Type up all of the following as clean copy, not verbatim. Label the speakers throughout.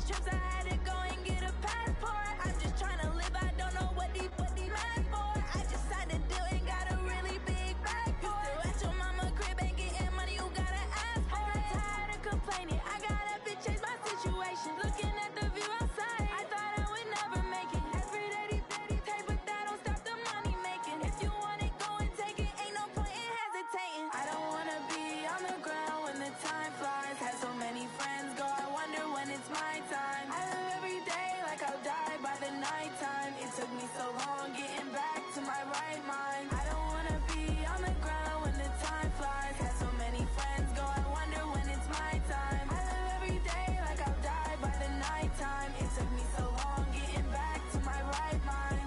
Speaker 1: trips, I had to go and get a passport. I'm just trying to live, I don't know what these mad for. I just signed a deal and got a really big bag for it. You still at your mama crib and getting money, you gotta ask for it. I'm tired of complaining, I got up and changed my situation. Looking at the view outside, I thought I would never make it. Every day these take, but that don't stop the money making. If you want it, go and take it, ain't no point in hesitating. I don't wanna be on the ground when the time flies. Had so many friends go, I wonder when it's my time. I live every day like I'll die by the nighttime. It took me so long getting back to my right mind. I don't wanna be on the ground when the time flies. Had so many friends go, I wonder when it's my time. I live every day like I'll die by the nighttime. It took me so long getting back to my right mind.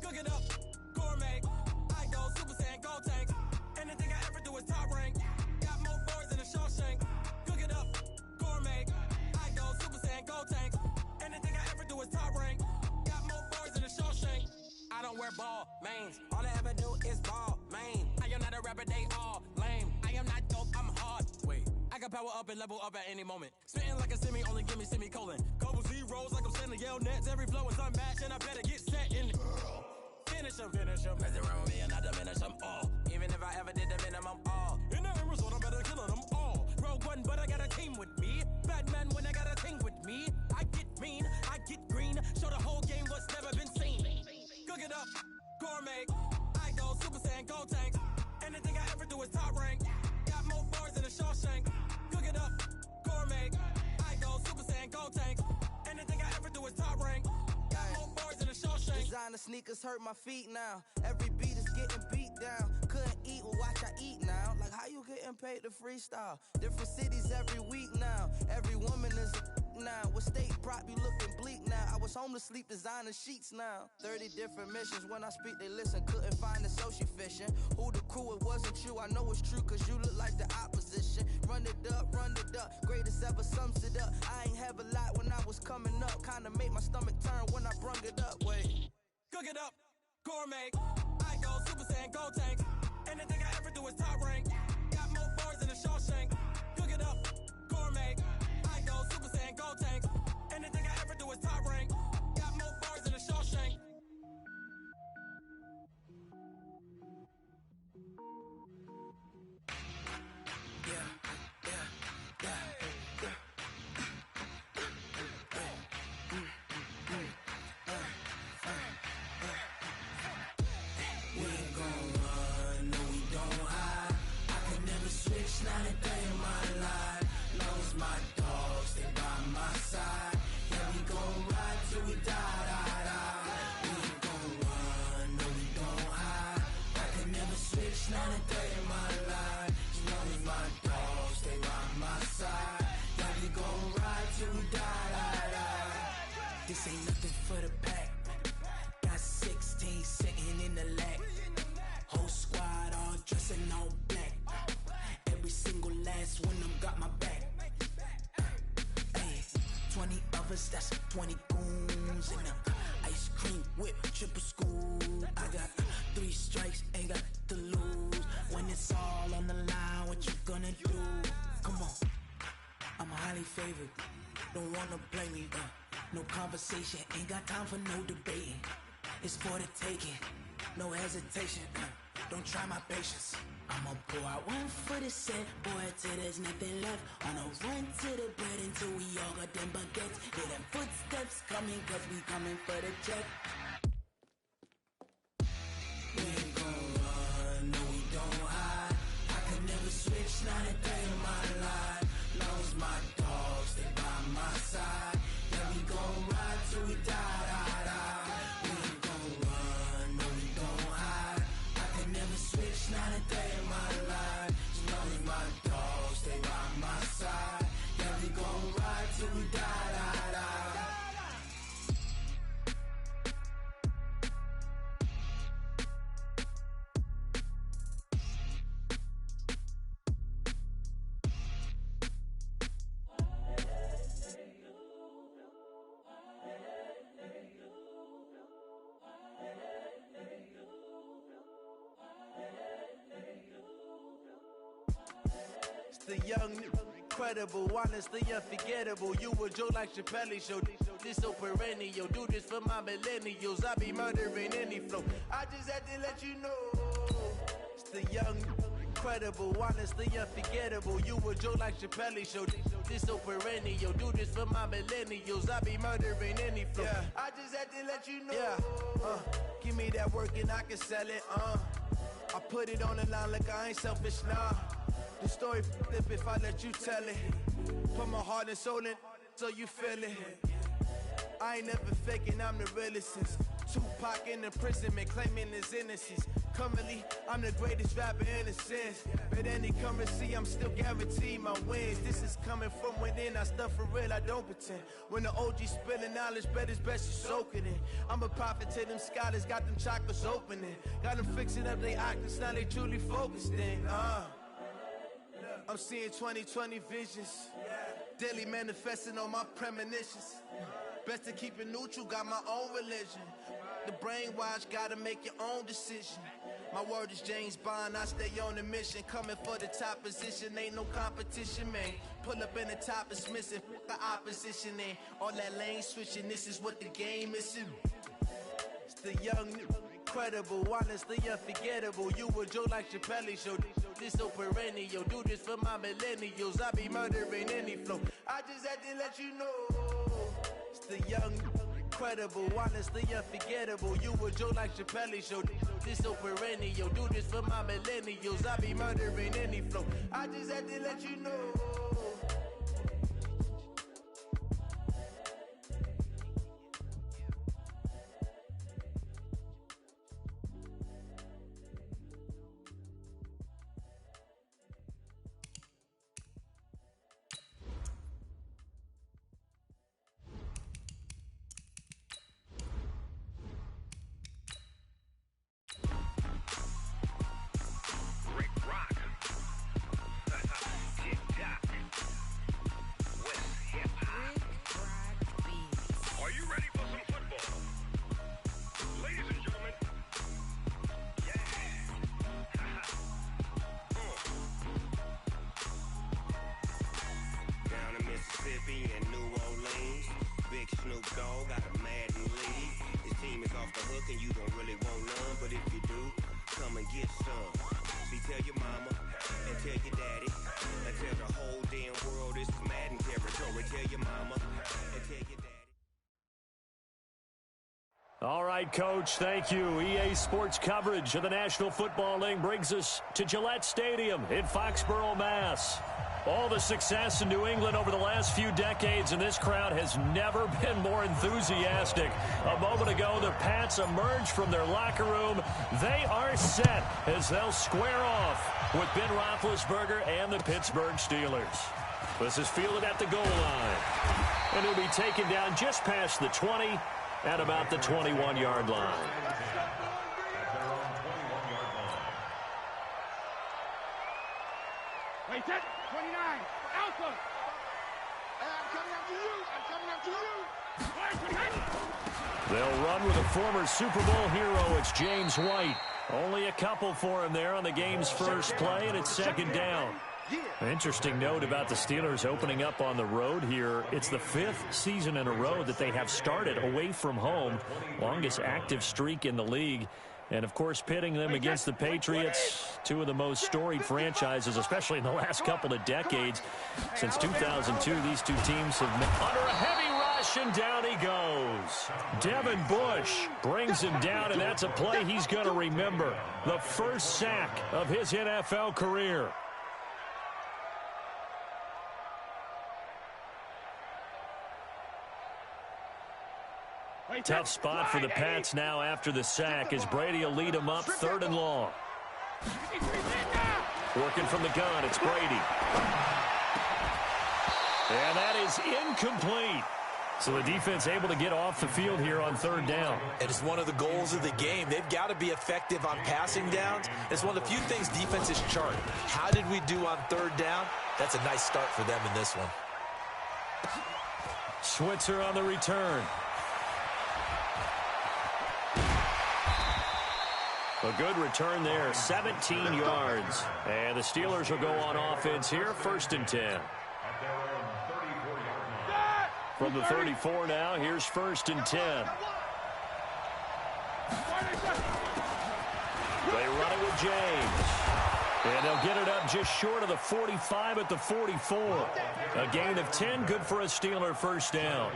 Speaker 2: Cook it up, gourmet. I go Super Saiyan, gold tank. Anything I ever do is top rank. Got more boys than a Shawshank. Cook it up, gourmet. I go Super Saiyan, gold tank. Anything I ever do is top rank. Got more boys than a Shawshank. I don't wear ball mains. All I ever do is ball main. I am not a rapper, they all lame. I am not dope, I'm hard. Wait, I can power up and level up at any moment. Spitting like a semi, only give me semicolon. Couple zeros like I'm sending yell nets. Every flow is unmatched and I better get set in. Finish them. Mess around with me and I diminish them all. Even if I ever did the minimum, all. In the end result, I better kill them all. Rogue One, but I got a team with me. Batman when I got a team with me. I get mean, I get green. Show the whole game what's never been seen. Cook it up, gourmet. I go Super Saiyan, gold tank. Anything I ever do is top rank. Got more bars than a Shawshank. Cook it up, gourmet. I go Super Saiyan, gold tank. Anything I ever do is top rank. Got more bars than a Shawshank.
Speaker 3: Designer sneakers hurt my feet now. Every beat is getting beat down. Couldn't eat, well watch I eat now. Like how you getting paid to freestyle? Different cities every week now. Every woman is a now. What state prop you looking bleak now? I was home to sleep, designer sheets now. 30 different missions. When I speak they listen. Couldn't find the social fishing. Who the crew, it wasn't you. I know it's true cause you look like the opposition. Run it up. Greatest ever sums it up. I ain't have a lot when I was coming up. Kinda made my stomach turn when I brung it up. Wait.
Speaker 2: Cook it up, gourmet. I go Super Saiyan, gold tank. Anything I ever do is top rank. Got more bars than a Shawshank. Cook it up, gourmet. I go Super Saiyan, gold tank. Anything I ever do is top rank. Got more bars than a Shawshank.
Speaker 4: Not a day in my life. Knows my dogs, they by my side. Yeah, we gon' ride till we die, die, die. We ain't gon' run, no, we don't hide. I can never switch, not a day in my life. Knows my dogs, they by my side. Yeah, we gon' ride till we die, die, die. This ain't nothing for the pack. Got 16 sitting in the lag. Whole squad all dressing all black. Every single last one of them got my back. Hey, 20 of us, that's 20 goons. And ice cream whip, triple scoop. I got 3 strikes, ain't got to lose. When it's all on the line, what you gonna do? Come on, I'm highly favored. Don't wanna blame me, no conversation, ain't got time for no debating. It's for the taking, no hesitation. Don't try my patience. I'ma pour out one for the set, boy, till there's nothing left. On a run to the bread until we all got them baguettes. Hear them footsteps coming, cause we coming for the check. We ain't gon' run, no, we don't hide. I can never switch, not a day in my life. Knows my dogs, they by my side. Yeah, we gon' ride till we die, die, die. We ain't gon' run, no, we don't hide. I can never switch, not a day in my life. Knows my dogs, they by my side. Yeah, we gon' ride till we die, die, die.
Speaker 3: the young, incredible, honestly unforgettable. You a joke like Chappelle Show. This so perennial. Do this for my millennials. I be murdering any flow. I just had to let you know. It's the young, incredible, honestly unforgettable. You a joke like Chappelle Show. This so perennial. Do this for my millennials. I be murdering any flow. Yeah. I just had to let you know. Yeah. Give me that work and I can sell it. I put it on the line like I ain't selfish, nah. The story flip if I let you tell it. Put my heart and soul in so you feel it. I ain't never faking, I'm the realest since Tupac in imprisonment, claiming his innocence. Currently, I'm the greatest rapper in a sense. But any currency, I'm still guaranteed my wins. This is coming from within, I stuff for real, I don't pretend. When the OG spilling knowledge, bet it's best you soak it in. I'm a prophet to them scholars, got them chakras opening. Got them fixing up their octaves, now they truly focused in. I'm seeing 2020 visions. Daily manifesting on my premonitions. Best to keep it neutral, got my own religion. The brainwash, gotta make your own decision. My word is James Bond, I stay on a mission. Coming for the top position, ain't no competition, man. Pull up in the top is missing, the opposition ain't. All that lane switching, this is what the game is. It's the young, incredible, honestly unforgettable. You a joke like Chappelle Show. This so perennial. Do this for my millennials. I be murdering any flow. I just had to let you know. It's the young, incredible, honestly unforgettable. You a joke like Chappelle Show. This so perennial. Do this for my millennials. I be murdering any flow. I just had to let you know.
Speaker 5: All right, Coach, thank you. EA Sports coverage of the National Football League brings us to Gillette Stadium in Foxborough, Mass. All the success in New England over the last few decades, and this crowd has never been more enthusiastic. A moment ago, the Pats emerged from their locker room. They are set as they'll square off with Ben Roethlisberger and the Pittsburgh Steelers. This is fielded at the goal line, and he'll be taken down just past the 20 at about the 21-yard line.
Speaker 6: Wait, set, 29, Alpha. I'm coming after you.
Speaker 5: They'll run with a former Super Bowl hero. It's James White. Only a couple for him there on the game's first play, and it's second down. An interesting note about the Steelers opening up on the road here. It's the 5th season in a row that they have started away from home. Longest active streak in the league. And, of course, pitting them against the Patriots, two of the most storied franchises, especially in the last couple of decades. Since 2002, these two teams have been under a heavy rush, and down he goes. Devin Bush brings him down, and that's a play he's going to remember. The first sack of his NFL career. Tough spot for the Pats now after the sack as Brady will lead them up 3rd and long. Working from the gun, it's Brady. And that is incomplete. So the defense able to get off the field here on 3rd down.
Speaker 7: It is one of the goals of the game. They've got to be effective on passing downs. It's one of the few things defenses chart. How did we do on 3rd down? That's a nice start for them in this one.
Speaker 5: Switzer on the return. A good return there, 17 yards. And the Steelers will go on offense here, 1st and 10. From the 34 now, here's 1st and 10. They run it with James. And they'll get it up just short of the 45 at the 44. A gain of 10, good for a Steeler first down.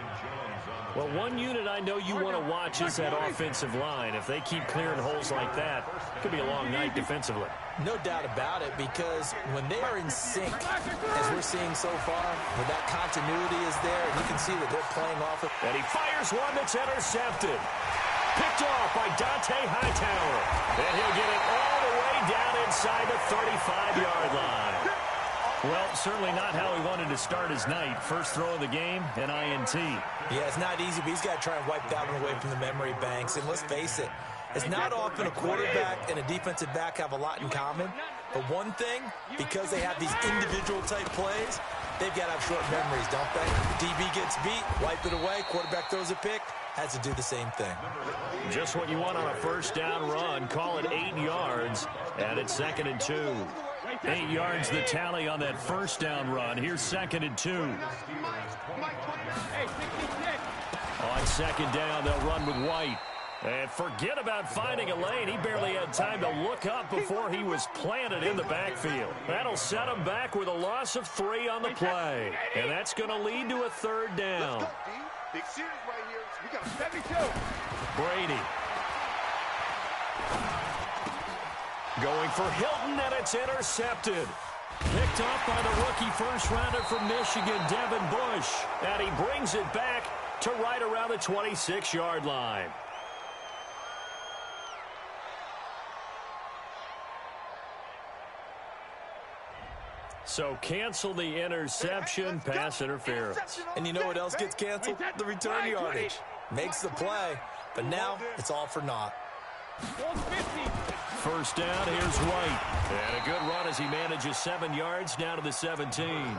Speaker 5: Well, one unit I know you want to watch is that offensive line. If they keep clearing holes like that, it could be a long night defensively.
Speaker 7: No doubt about it, because when they are in sync, as we're seeing so far, when that continuity is there, and you can see that they're playing off it.
Speaker 5: And he fires one that's intercepted. Picked off by Dante Hightower. And he'll get it all the way down inside the 35-yard line. Well, certainly not how he wanted to start his night. First throw of the game, an INT.
Speaker 7: Yeah, it's not easy, but he's got to try and wipe that one away from the memory banks. And let's face it, it's not often a quarterback and a defensive back have a lot in common. But one thing, because they have these individual-type plays, they've got to have short memories, don't they? DB gets beat, wipe it away, quarterback throws a pick, has to do the same thing.
Speaker 5: Just what you want on a first down run. Call it 8 yards, and it's 2nd and 2. 8 yards the tally on that first down run. Here's 2nd and 2. On 2nd down, they'll run with White. And forget about finding a lane. He barely had time to look up before he was planted in the backfield. That'll set him back with a loss of 3 on the play. And that's going to lead to a 3rd down.
Speaker 6: Big series right here. We got 72.
Speaker 5: Brady. Going for Hilton, and it's intercepted. Picked off by the rookie first-rounder from Michigan, Devin Bush. And he brings it back to right around the 26-yard line. So cancel the interception, pass interference.
Speaker 7: And you know what else gets canceled? The return yardage. Makes the play, but now it's all for naught.
Speaker 5: First down, here's White. And a good run as he manages 7 yards down to the 17.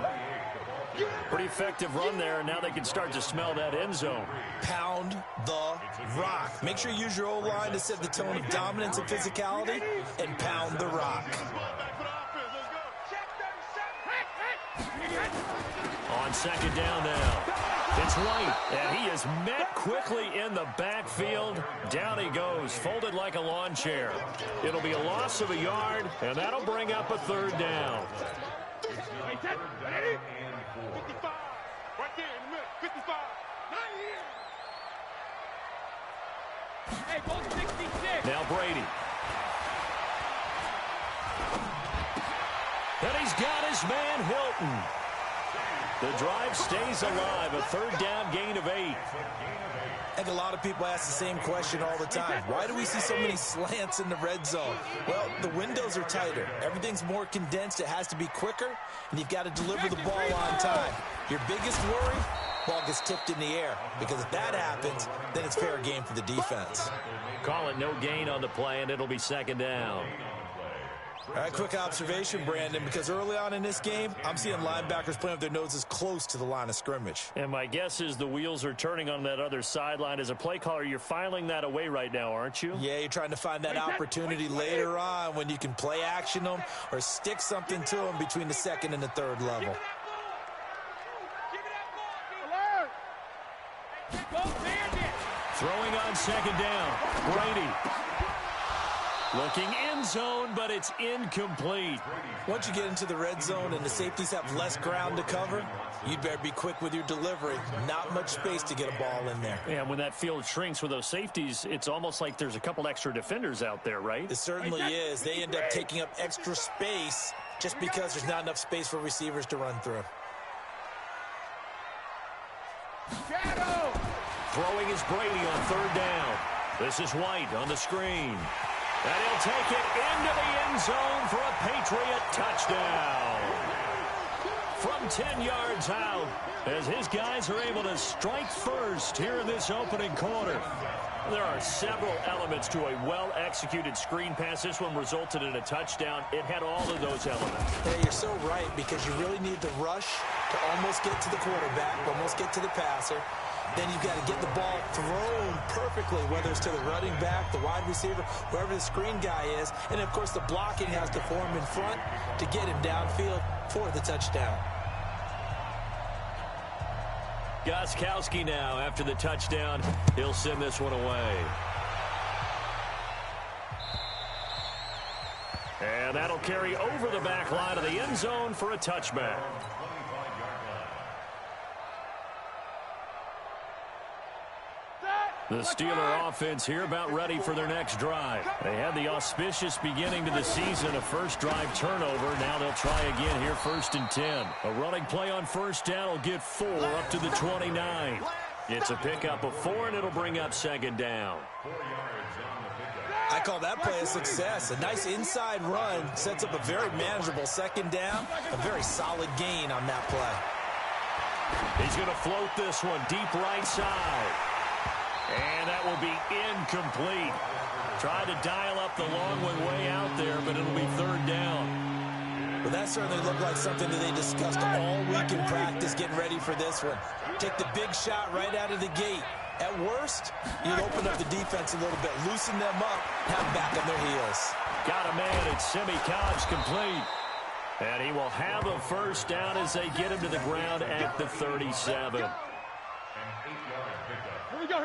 Speaker 5: Pretty effective run there, and now they can start to smell that end zone.
Speaker 7: Pound the rock. Make sure you use your O-line to set the tone of dominance and physicality, and pound the rock.
Speaker 5: On 2nd down now. It's White, and he is met quickly in the backfield. Down he goes, folded like a lawn chair. It'll be a loss of a yard, and that'll bring up a 3rd down.
Speaker 6: Ready? 55. Right there in the middle. 55. Hey, go 66.
Speaker 5: Now Brady. And he's got his man Hilton. The drive stays alive, a 3rd down gain of 8.
Speaker 7: I think a lot of people ask the same question all the time. Why do we see so many slants in the red zone? Well, the windows are tighter. Everything's more condensed. It has to be quicker, and you've got to deliver the ball on time. Your biggest worry, ball gets tipped in the air, because if that happens, then it's fair game for the defense.
Speaker 5: Call it no gain on the play, and it'll be 2nd down.
Speaker 7: All right, quick observation, Brandon, because early on in this game, I'm seeing linebackers playing with their noses close to the line of scrimmage.
Speaker 5: And my guess is the wheels are turning on that other sideline. As a play caller, you're filing that away right now, aren't you?
Speaker 7: Yeah, you're trying to find that opportunity later on when you can play action them or stick something to them between the 2nd and the 3rd level.
Speaker 5: Throwing on 2nd down, Brady. Looking end zone, but it's incomplete.
Speaker 7: Once you get into the red zone and the safeties have less ground to cover, you'd better be quick with your delivery. Not much space to get a ball in there.
Speaker 5: And when that field shrinks with those safeties, it's almost like there's a couple extra defenders out there, right?
Speaker 7: It certainly is. They end up taking up extra space just because there's not enough space for receivers to run through.
Speaker 6: Shadow.
Speaker 5: Throwing is Brady on 3rd down. This is White on the screen. And he'll take it into the end zone for a Patriot touchdown. From 10 yards out, as his guys are able to strike first here in this opening quarter. There are several elements to a well-executed screen pass. This one resulted in a touchdown. It had all of those elements.
Speaker 7: Yeah, you're so right, because you really need to rush to almost get to the quarterback, almost get to the passer. then you've got to get the ball thrown perfectly, whether it's to the running back, the wide receiver, wherever the screen guy is. And, of course, the blocking has to form in front to get him downfield for the touchdown.
Speaker 5: Gostkowski now after the touchdown. He'll send this one away. And that'll carry over the back line of the end zone for a touchback. The Steeler offense here about ready for their next drive. They had the auspicious beginning to the season, a first drive turnover. Now they'll try again here, 1st and 10. A running play on first down will get 4 up to the 29. It's a pickup of 4, and it'll bring up 2nd down.
Speaker 7: I call that play a success. A nice inside run sets up a very manageable 2nd down. A very solid gain on that play.
Speaker 5: He's going to float this one deep right side. And that will be incomplete. Tried to dial up the long one way out there, but it'll be 3rd down.
Speaker 7: Well, that certainly looked like something that they discussed all week in practice, getting ready for this one. Take the big shot right out of the gate. At worst, you'll open up the defense a little bit, loosen them up, have them back on their heels.
Speaker 5: Got a man, it's Simi Cobbs complete. And he will have a 1st down as they get him to the ground at the 37.
Speaker 6: Here we go.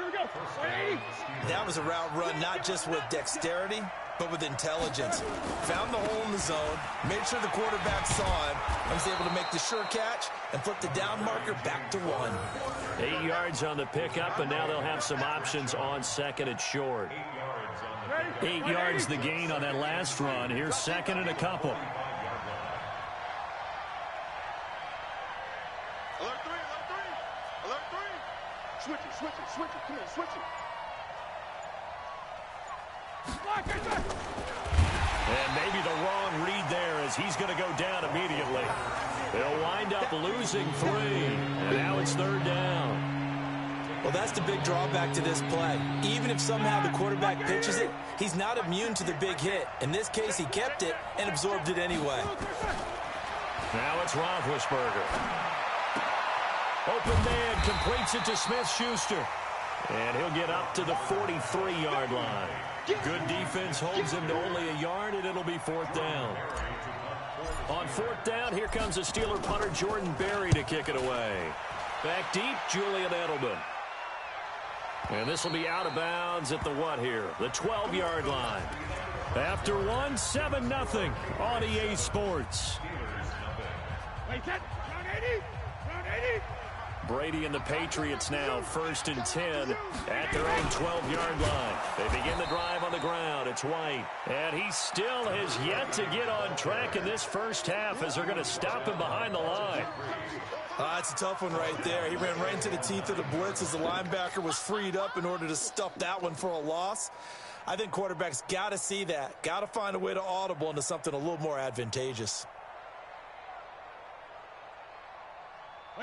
Speaker 7: That was a route run not just with dexterity, but with intelligence. Found the hole in the zone, made sure the quarterback saw him, and was able to make the sure catch and flip the down marker back to 1.
Speaker 5: 8 yards on the pickup, and now they'll have some options on 2nd and short. 8 yards the gain on that last run. Here's 2nd and a couple.
Speaker 6: Alert 3. Switch it. Come on, switch it.
Speaker 5: And maybe the wrong read there as he's going to go down immediately. They'll wind up losing 3. And now it's 3rd down.
Speaker 7: Well, that's the big drawback to this play. Even if somehow the quarterback pitches it, he's not immune to the big hit. In this case, he kept it and absorbed it anyway.
Speaker 5: Now it's Roethlisberger. Open man completes it to Smith-Schuster. And he'll get up to the 43-yard line. Good defense holds him to only a yard, and it'll be 4th down. On 4th down, here comes a Steeler punter, Jordan Berry, to kick it away. Back deep, Julian Edelman. And this will be out of bounds at the what here? The 12-yard line. After 1, 7-0 on EA Sports. Brady and the Patriots now 1st and 10 at their own 12-yard line. They begin the drive on the ground. It's White. And he still has yet to get on track in this first half as they're going to stop him behind the line.
Speaker 7: That's a tough one right there. He ran right into the teeth of the blitz as the linebacker was freed up in order to stuff that one for a loss. I think quarterbacks got to see that. Got to find a way to audible into something a little more advantageous.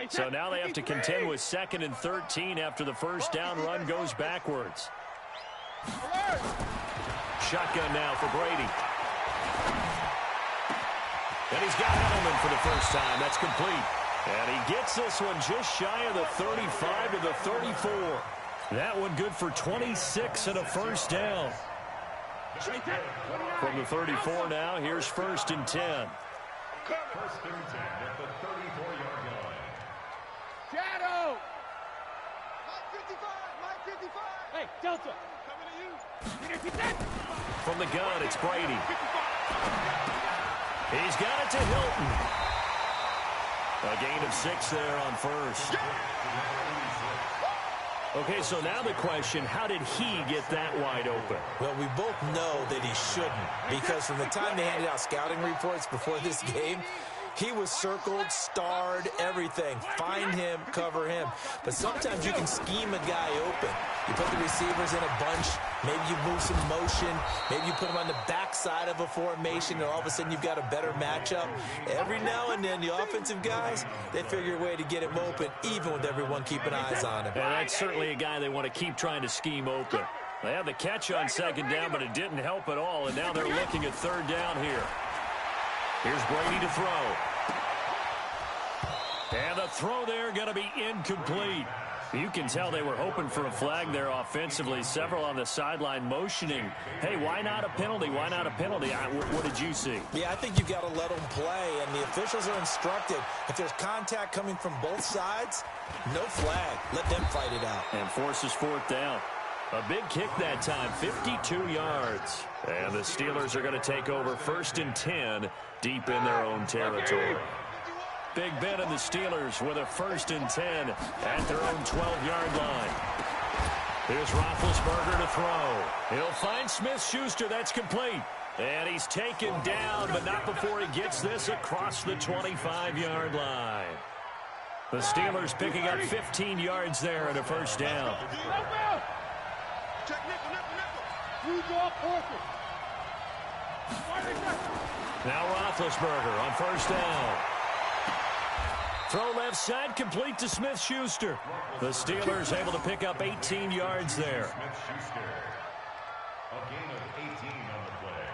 Speaker 5: So now they have to contend with 2nd and 13 after the first down run goes backwards. Shotgun now for Brady. And he's got Edelman for the first time. That's complete. And he gets this one just shy of the 35 to the 34. That one good for 26 and a 1st down. From the 34 now, here's 1st and 10.
Speaker 6: 1st and 10 at the 34-yard line. Shadow! Mike 55! Hey, Delta! Coming to you!
Speaker 5: From the gun, it's Brady. He's got it to Hilton. A gain of 6 there on 1st. Okay, so now the question, how did he get that wide open?
Speaker 7: Well, we both know that he shouldn't, because from the time they handed out scouting reports before this game, he was circled, starred, everything. Find him, cover him. But sometimes you can scheme a guy open. You put the receivers in a bunch. Maybe you move some motion. Maybe you put them on the backside of a formation, and all of a sudden you've got a better matchup. Every now and then, the offensive guys, they figure a way to get him open, even with everyone keeping eyes on him.
Speaker 5: And that's certainly a guy they want to keep trying to scheme open. They had the catch on 2nd down, but it didn't help at all, and now they're looking at 3rd down here. Here's Brady to throw. And the throw there going to be incomplete. You can tell they were hoping for a flag there offensively. Several on the sideline motioning, hey, why not a penalty? Why not a penalty? What did you see?
Speaker 7: Yeah, I think you've got to let them play, and the officials are instructed. If there's contact coming from both sides, no flag. Let them fight it out.
Speaker 5: And forces fourth down. A big kick that time, 52 yards. And the Steelers are going to take over 1st and 10 deep in their own territory. Big Ben and the Steelers with a 1st and 10 at their own 12-yard line. Here's Roethlisberger to throw. He'll find Smith-Schuster. That's complete. And he's taken down, but not before he gets this across the 25-yard line. The Steelers picking up 15 yards there and a first down. Now Roethlisberger on first down. Throw left side, complete to Smith-Schuster. The Steelers able to pick up 18 yards there.
Speaker 6: Smith-Schuster, a gain of 18 on the play.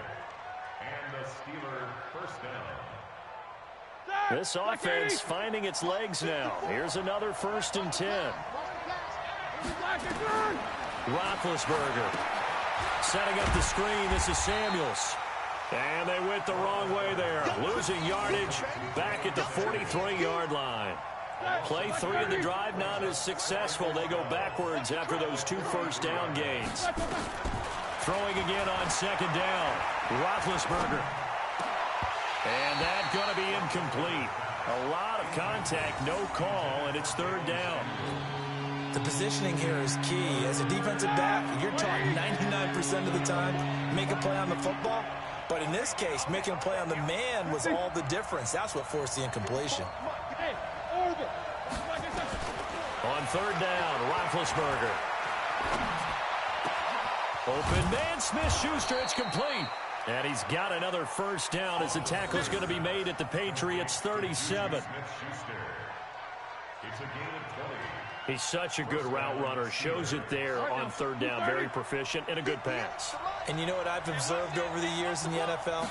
Speaker 6: And the Steeler first down.
Speaker 5: This offense finding its legs now. Here's another 1st and 10. Roethlisberger setting up the screen. This is Samuels. And they went the wrong way there. Losing yardage back at the 43-yard line. Play 3 of the drive not as successful. They go backwards after those 2 first down gains. Throwing again on 2nd down. Roethlisberger. And that's going to be incomplete. A lot of contact, no call, and it's 3rd down.
Speaker 7: The positioning here is key. As a defensive back, you're taught 99% of the time, make a play on the football. But in this case, making a play on the man was all the difference. That's what forced the incompletion.
Speaker 5: On 3rd down, Roethlisberger. Open man, Smith-Schuster, it's complete. And he's got another first down as the tackle's going to be made at the Patriots 37.
Speaker 6: It's a gain of 20.
Speaker 5: He's such a good route runner. Shows it there on 3rd down. Very proficient and a good pass.
Speaker 7: And you know what I've observed over the years in the NFL?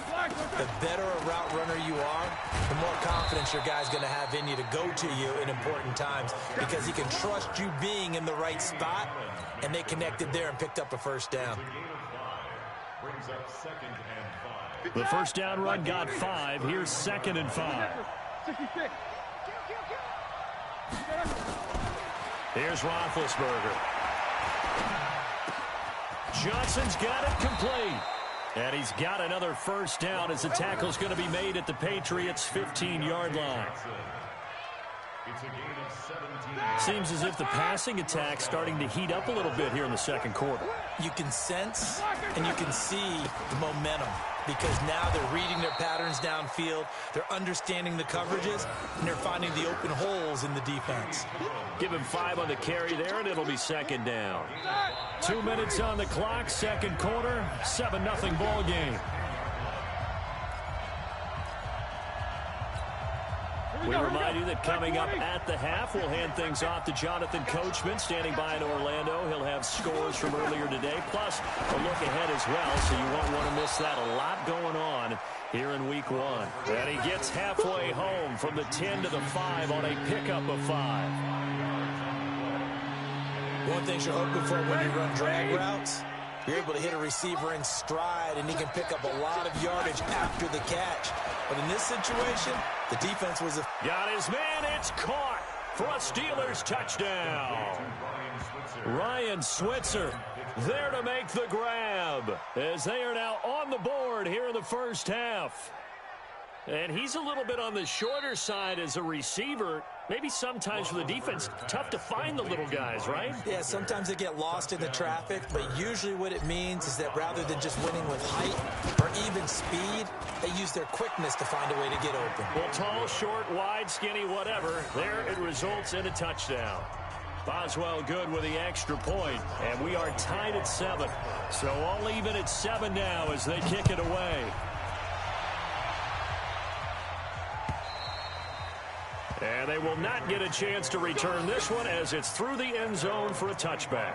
Speaker 7: The better a route runner you are, the more confidence your guy's going to have in you to go to you in important times because he can trust you being in the right spot, and they connected there and picked up a first down.
Speaker 6: Brings up 2nd and 5.
Speaker 5: The first down run got 5. Here's 2nd and 5. Here's Roethlisberger. Johnson's got it complete. And he's got another first down as the tackle's going to be made at the Patriots' 15-yard line.
Speaker 6: It's a gain of 17.
Speaker 5: Seems as if the passing attack's starting to heat up a little bit here in the 2nd quarter.
Speaker 7: You can sense and you can see the momentum because now they're reading their patterns downfield, they're understanding the coverages, and they're finding the open holes in the defense.
Speaker 5: Give him 5 on the carry there, and it'll be 2nd down. 2 minutes on the clock, 2nd quarter, 7-0 ball game. We remind you that coming up at the half, we'll hand things off to Jonathan Coachman, standing by in Orlando. He'll have scores from earlier today, plus a look ahead as well, so you won't want to miss that. A lot going on here in Week 1. And he gets halfway home from the 10 to the 5 on a pickup of 5.
Speaker 7: One thing you're hoping for when you run drag routes, you're able to hit a receiver in stride, and he can pick up a lot of yardage after the catch. But in this situation, the defense was
Speaker 5: got his man. It's caught for a Steelers touchdown. Ryan Switzer there to make the grab as they are now on the board here in the first half. And he's a little bit on the shorter side as a receiver. Maybe sometimes for the defense, tough to find the little guys, right?
Speaker 7: Yeah, sometimes they get lost in the traffic, but usually what it means is that rather than just winning with height or even speed, they use their quickness to find a way to get open.
Speaker 5: Well, tall, short, wide, skinny, whatever, there it results in a touchdown. Boswell good with the extra point, and we are tied at 7. So all even at 7 now as they kick it away. And they will not get a chance to return this one as it's through the end zone for a touchback.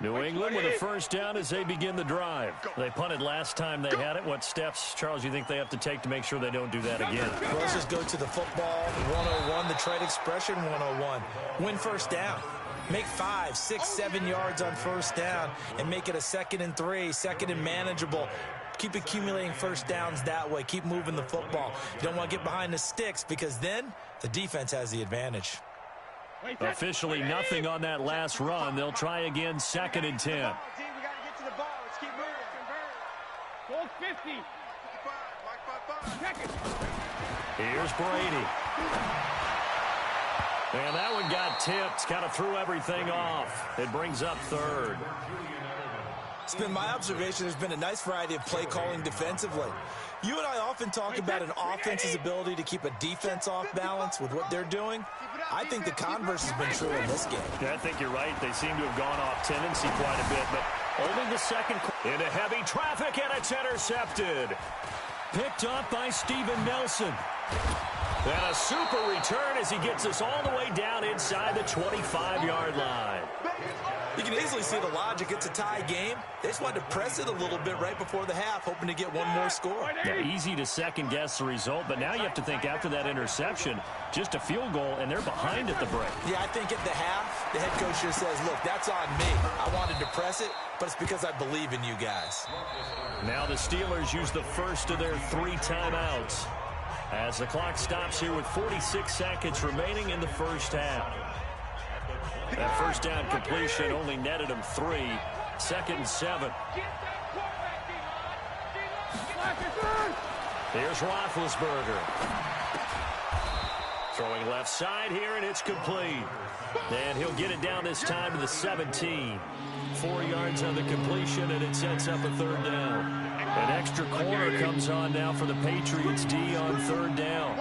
Speaker 5: New England with a first down as they begin the drive. They punted last time they had it. What steps, Charles, you think they have to take to make sure they don't do that again?
Speaker 7: Well, let's just go to the football 101, the trade expression 101. Win first down. Make 5, 6, 7 yards on first down and make it a 2nd and 3, 2nd and manageable. Keep accumulating first downs that way. Keep moving the football. You don't want to get behind the sticks because then the defense has the advantage.
Speaker 5: Officially nothing on that last run. They'll try again, 2nd and 10.
Speaker 8: We got to get to the ball. Let's keep moving. Hold 50. Check it.
Speaker 5: Here's Brady. And that one got tipped. Kind of threw everything off. It brings up 3rd.
Speaker 7: It's been my observation there's been a nice variety of play calling defensively. You and I often talk about an offense's ability to keep a defense off balance with what they're doing. I think the converse has been true in this game.
Speaker 5: Yeah, I think you're right. They seem to have gone off tendency quite a bit, but only the second into heavy traffic, and it's intercepted. Picked up by Steven Nelson. And a super return as he gets us all the way down inside the 25-yard line.
Speaker 7: You can easily see the logic. It's a tie game. They just wanted to press it a little bit right before the half, hoping to get one more score.
Speaker 5: Yeah, easy to second-guess the result, but now you have to think after that interception, just a field goal, and they're behind at the break.
Speaker 7: Yeah, I think at the half, the head coach just says, look, that's on me. I wanted to press it, but it's because I believe in you guys.
Speaker 5: Now the Steelers use the first of their 3 timeouts as the clock stops here with 46 seconds remaining in the first half. That first down completion only netted him 3. 2nd and 7. Here's Roethlisberger. Throwing left side here, and it's complete. And he'll get it down this time to the 17. 4 yards on the completion, and it sets up a 3rd down. An extra corner comes on now for the Patriots D on 3rd down.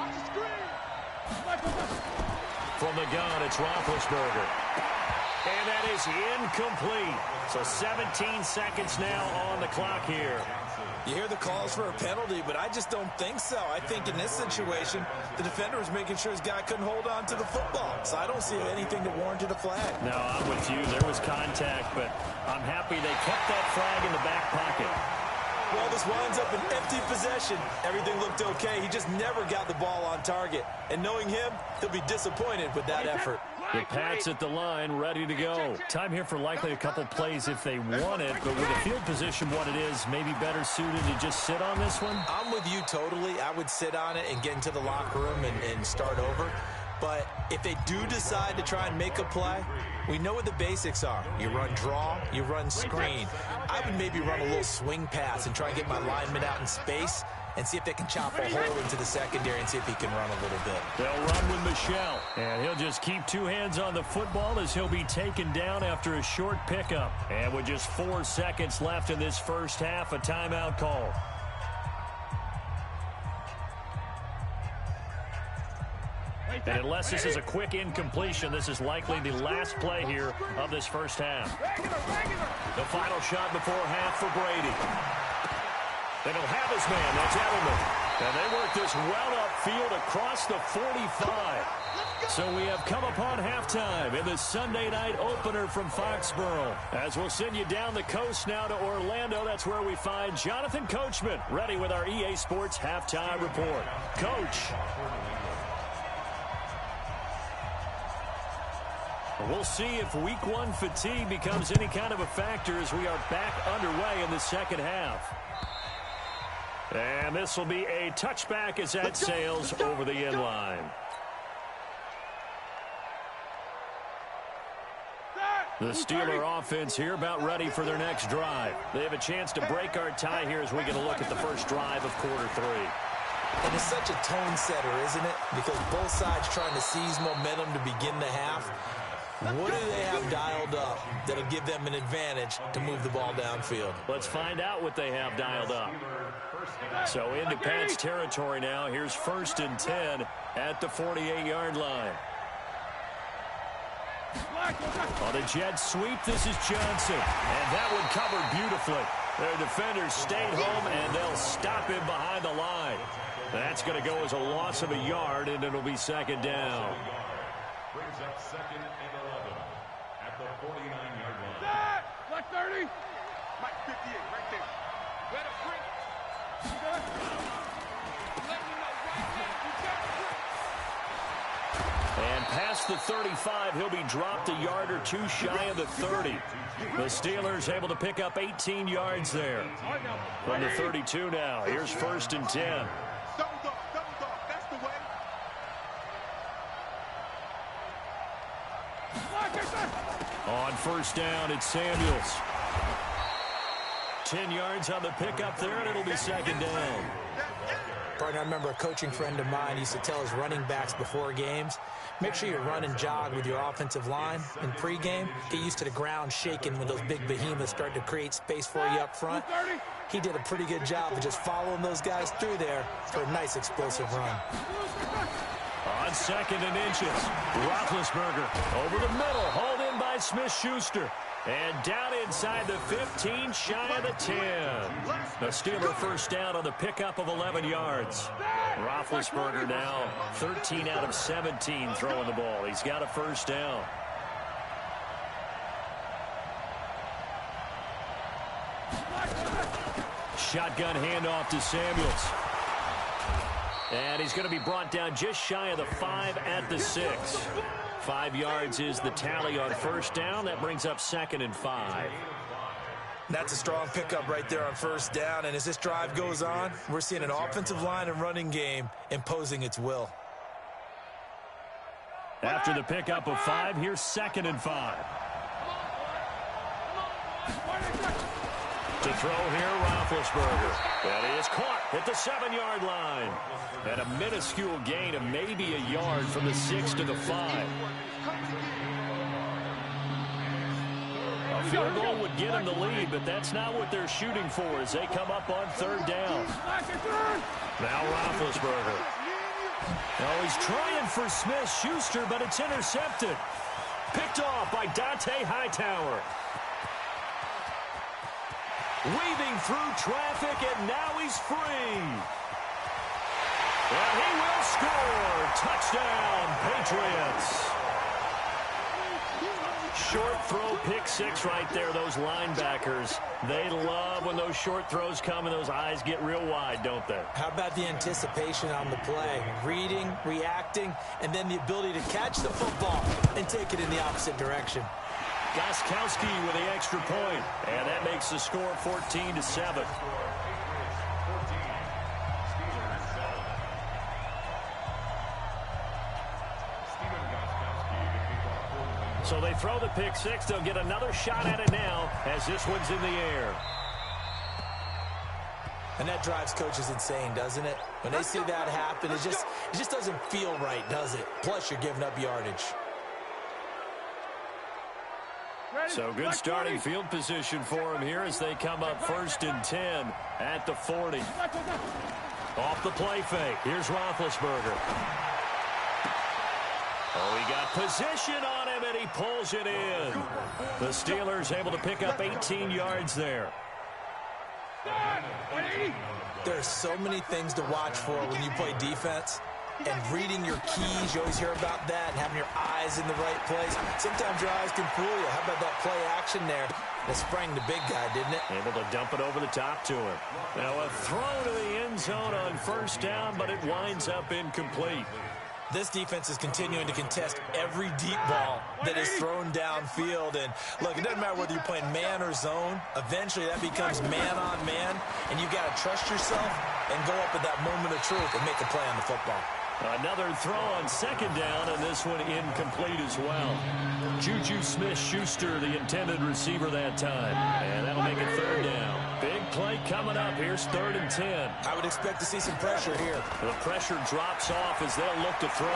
Speaker 5: From the gun, it's Roethlisberger. And that is incomplete. So 17 seconds now on the clock here.
Speaker 7: You hear the calls for a penalty, but I just don't think so. I think in this situation, the defender was making sure his guy couldn't hold on to the football. So I don't see anything that warranted a flag.
Speaker 5: No, I'm with you. There was contact, but I'm happy they kept that flag in the back pocket.
Speaker 7: Well, this winds up an empty possession. Everything looked okay. He just never got the ball on target. And knowing him, he'll be disappointed with that effort.
Speaker 5: The Pats at the line, ready to go. Time here for likely a couple plays if they want it, but with the field position what it is, maybe better suited to just sit on this one?
Speaker 7: I'm with you totally. I would sit on it and get into the locker room and start over. But if they do decide to try and make a play, we know what the basics are. You run draw, you run screen. I would maybe run a little swing pass and try and get my lineman out in space and see if they can chop a hole into the secondary and see if he can run a little bit.
Speaker 5: They'll run with Michel, and he'll just keep 2 hands on the football as he'll be taken down after a short pickup. And with just 4 seconds left in this first half, a timeout call. And unless this is a quick incompletion, this is likely the last play here of this first half. The final shot before half for Brady. They don't have his man. That's Edelman. And they work this well upfield across the 45. So we have come upon halftime in the Sunday night opener from Foxborough. As we'll send you down the coast now to Orlando, that's where we find Jonathan Coachman ready with our EA Sports halftime report. Coach. We'll see if week 1 fatigue becomes any kind of a factor as we are back underway in the second half. And this will be a touchback as that sails over the end line. The Steeler offense here about ready for their next drive. They have a chance to break our tie here as we get a look at the first drive of quarter 3.
Speaker 7: And it's such a tone setter, isn't it? Because both sides trying to seize momentum to begin the half. What do they have dialed up that'll give them an advantage to move the ball downfield?
Speaker 5: Let's find out what they have dialed up. So into Pats territory now. Here's 1st and 10 at the 48-yard line. On the jet sweep, this is Johnson. And that one covered beautifully. Their defenders stayed home, and they'll stop him behind the line. That's going to go as a loss of a yard, and it'll be 2nd down.
Speaker 6: Brings up 2nd and 11. at the 49-yard line.
Speaker 8: Set! Black 30. Mike 58, right there. Better bring it. Let me know right now. You got to bring it.
Speaker 5: And past the 35, he'll be dropped a yard or two shy of the 30. The Steelers able to pick up 18 yards there. From the 32 now, here's 1st and 10.
Speaker 8: Double dog, that's the way.
Speaker 5: On 1st down, it's Samuels. 10 yards on the pickup there, and it'll be 2nd down.
Speaker 9: Partner, I remember a coaching friend of mine used to tell his running backs before games, make sure you run and jog with your offensive line in pregame. Get used to the ground shaking when those big behemoths start to create space for you up front. He did a pretty good job of just following those guys through there for a nice explosive run.
Speaker 5: On 2nd and inches, Roethlisberger over the middle, hauled in by Smith-Schuster. And down inside the 15, shy of the 10. The Steeler 1st down on the pickup of 11 yards. Roethlisberger now 13 out of 17 throwing the ball. He's got a 1st down. Shotgun handoff to Samuels. And he's going to be brought down just shy of the 5 at the 6. 5 yards is the tally on 1st down. That brings up 2nd and 5.
Speaker 7: That's a strong pickup right there on 1st down. And as this drive goes on, we're seeing an offensive line and running game imposing its will.
Speaker 5: After the pickup of 5, here's 2nd and 5. To throw here, Roethlisberger. That is caught at the 7-yard line. And a minuscule gain of maybe a yard from the 6 to the 5. A field goal would get them the lead, but that's not what they're shooting for as they come up on 3rd down. Now Roethlisberger. Oh, he's trying for Smith-Schuster, but it's intercepted. Picked off by Dante Hightower. Weaving through traffic, and now he's free. And he will score. Touchdown, Patriots. Short throw, pick 6 right there, those linebackers. They love when those short throws come and those eyes get real wide, don't they?
Speaker 9: How about the anticipation on the play? Reading, reacting, and then the ability to catch the football and take it in the opposite direction.
Speaker 5: Gostkowski with the extra point, and that makes the score 14-7. So they throw the pick 6. They'll get another shot at it now as this one's in the air.
Speaker 9: And that drives coaches insane, doesn't it? When they see that happen, it just doesn't feel right, does it? Plus, you're giving up yardage.
Speaker 5: So good starting field position for them here as they come up 1st and 10 at the 40. Off the play fake. Here's Roethlisberger. Oh, he got position on him, and he pulls it in. The Steelers able to pick up 18 yards there.
Speaker 9: There are so many things to watch for when you play defense. And reading your keys, you always hear about that, and having your eyes in the right place. Sometimes your eyes can fool you. How about that play action there? That sprang the big guy, didn't it?
Speaker 5: Able to dump it over the top to him. Now a throw to the end zone on 1st down, but it winds up incomplete.
Speaker 7: This defense is continuing to contest every deep ball that is thrown downfield. And look, it doesn't matter whether you're playing man or zone. Eventually that becomes man on man, and you've got to trust yourself and go up at that moment of truth and make a play on the football.
Speaker 5: Another throw on 2nd down, and this one incomplete as well. Juju Smith-Schuster, the intended receiver that time. And that'll make it 3rd down. Big play coming up. Here's 3rd and 10.
Speaker 9: I would expect to see some pressure here.
Speaker 5: The pressure drops off as they'll look to throw.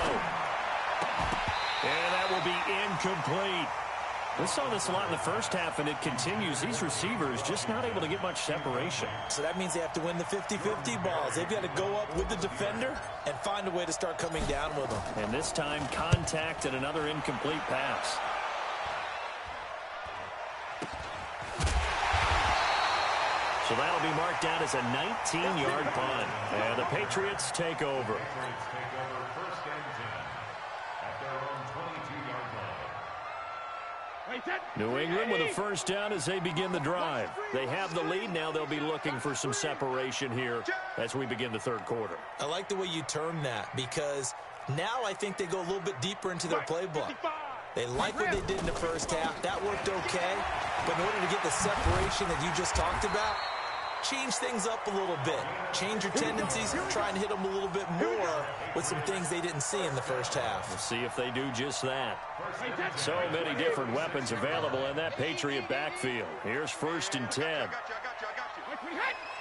Speaker 5: And that will be incomplete. We saw this a lot in the 1st half, and it continues. These receivers just not able to get much separation.
Speaker 9: So that means they have to win the 50-50 balls. They've got to go up with the defender and find a way to start coming down with them.
Speaker 5: And this time, contact and another incomplete pass. So that'll be marked down as a 19-yard punt. And the Patriots take over. New England with a first down as they begin the drive. They have the lead. Now they'll be looking for some separation here as we begin the third quarter.
Speaker 7: I like the way you term that because now I think they go a little bit deeper into their playbook. They like what they did in the first half. That worked okay. But in order to get the separation that you just talked about, change things up a little bit. Change your tendencies, try and hit them a little bit more with some things they didn't see in the first half.
Speaker 5: We'll see if they do just that. So many different weapons available in that Patriot backfield. Here's 1st and 10.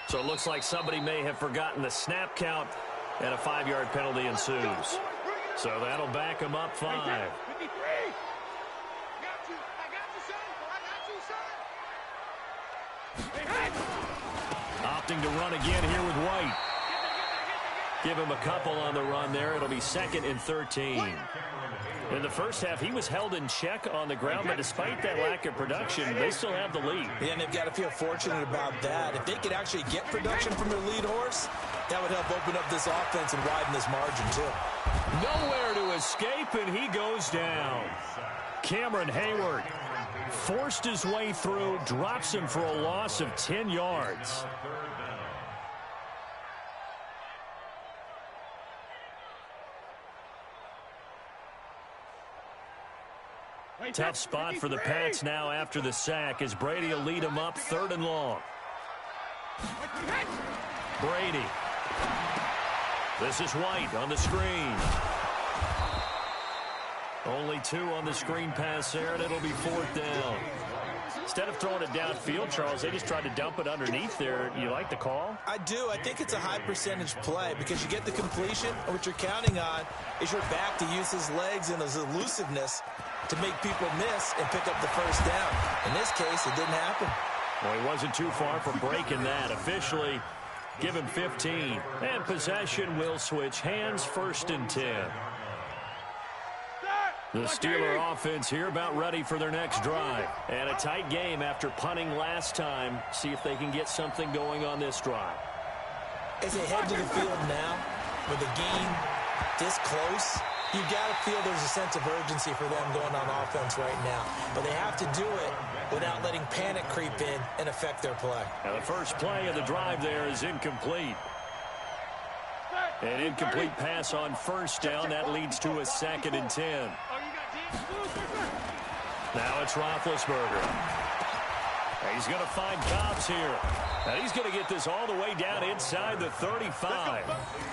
Speaker 5: So it looks like somebody may have forgotten the snap count, and a 5-yard penalty ensues. So that'll back them up 5. Opting to run again here with White. Give him a couple on the run there. It'll be 2nd and 13. In the first half, he was held in check on the ground, but despite that lack of production, they still have the lead.
Speaker 7: Yeah, and they've got to feel fortunate about that. If they could actually get production from their lead horse, that would help open up this offense and widen this margin, too.
Speaker 5: Nowhere to escape, and he goes down. Cameron Hayward forced his way through, drops him for a loss of 10 yards. Tough spot for the Pats now after the sack as Brady will lead them up 3rd and long. Brady. This is White on the screen. Only 2 on the screen pass there, and it'll be 4th down. Instead of throwing it downfield, Charles, they just tried to dump it underneath there. You like the call?
Speaker 7: I do. I think it's a high percentage play because you get the completion, and what you're counting on is your back to use his legs and his elusiveness to make people miss and pick up the first down. In this case, it didn't happen.
Speaker 5: Well, he wasn't too far from breaking that. Officially, give him 15. And possession will switch hands, 1st and 10. The Steeler offense here about ready for their next drive. And a tight game after punting last time. See if they can get something going on this drive.
Speaker 7: As they head to the field now, with the game this close, you've got to feel there's a sense of urgency for them going on offense right now. But they have to do it without letting panic creep in and affect their play.
Speaker 5: Now the first play of the drive there is incomplete. An incomplete pass on 1st down. That leads to a 2nd and 10. Now it's Roethlisberger. He's going to find Cobbs here. And he's going to get this all the way down inside the 35.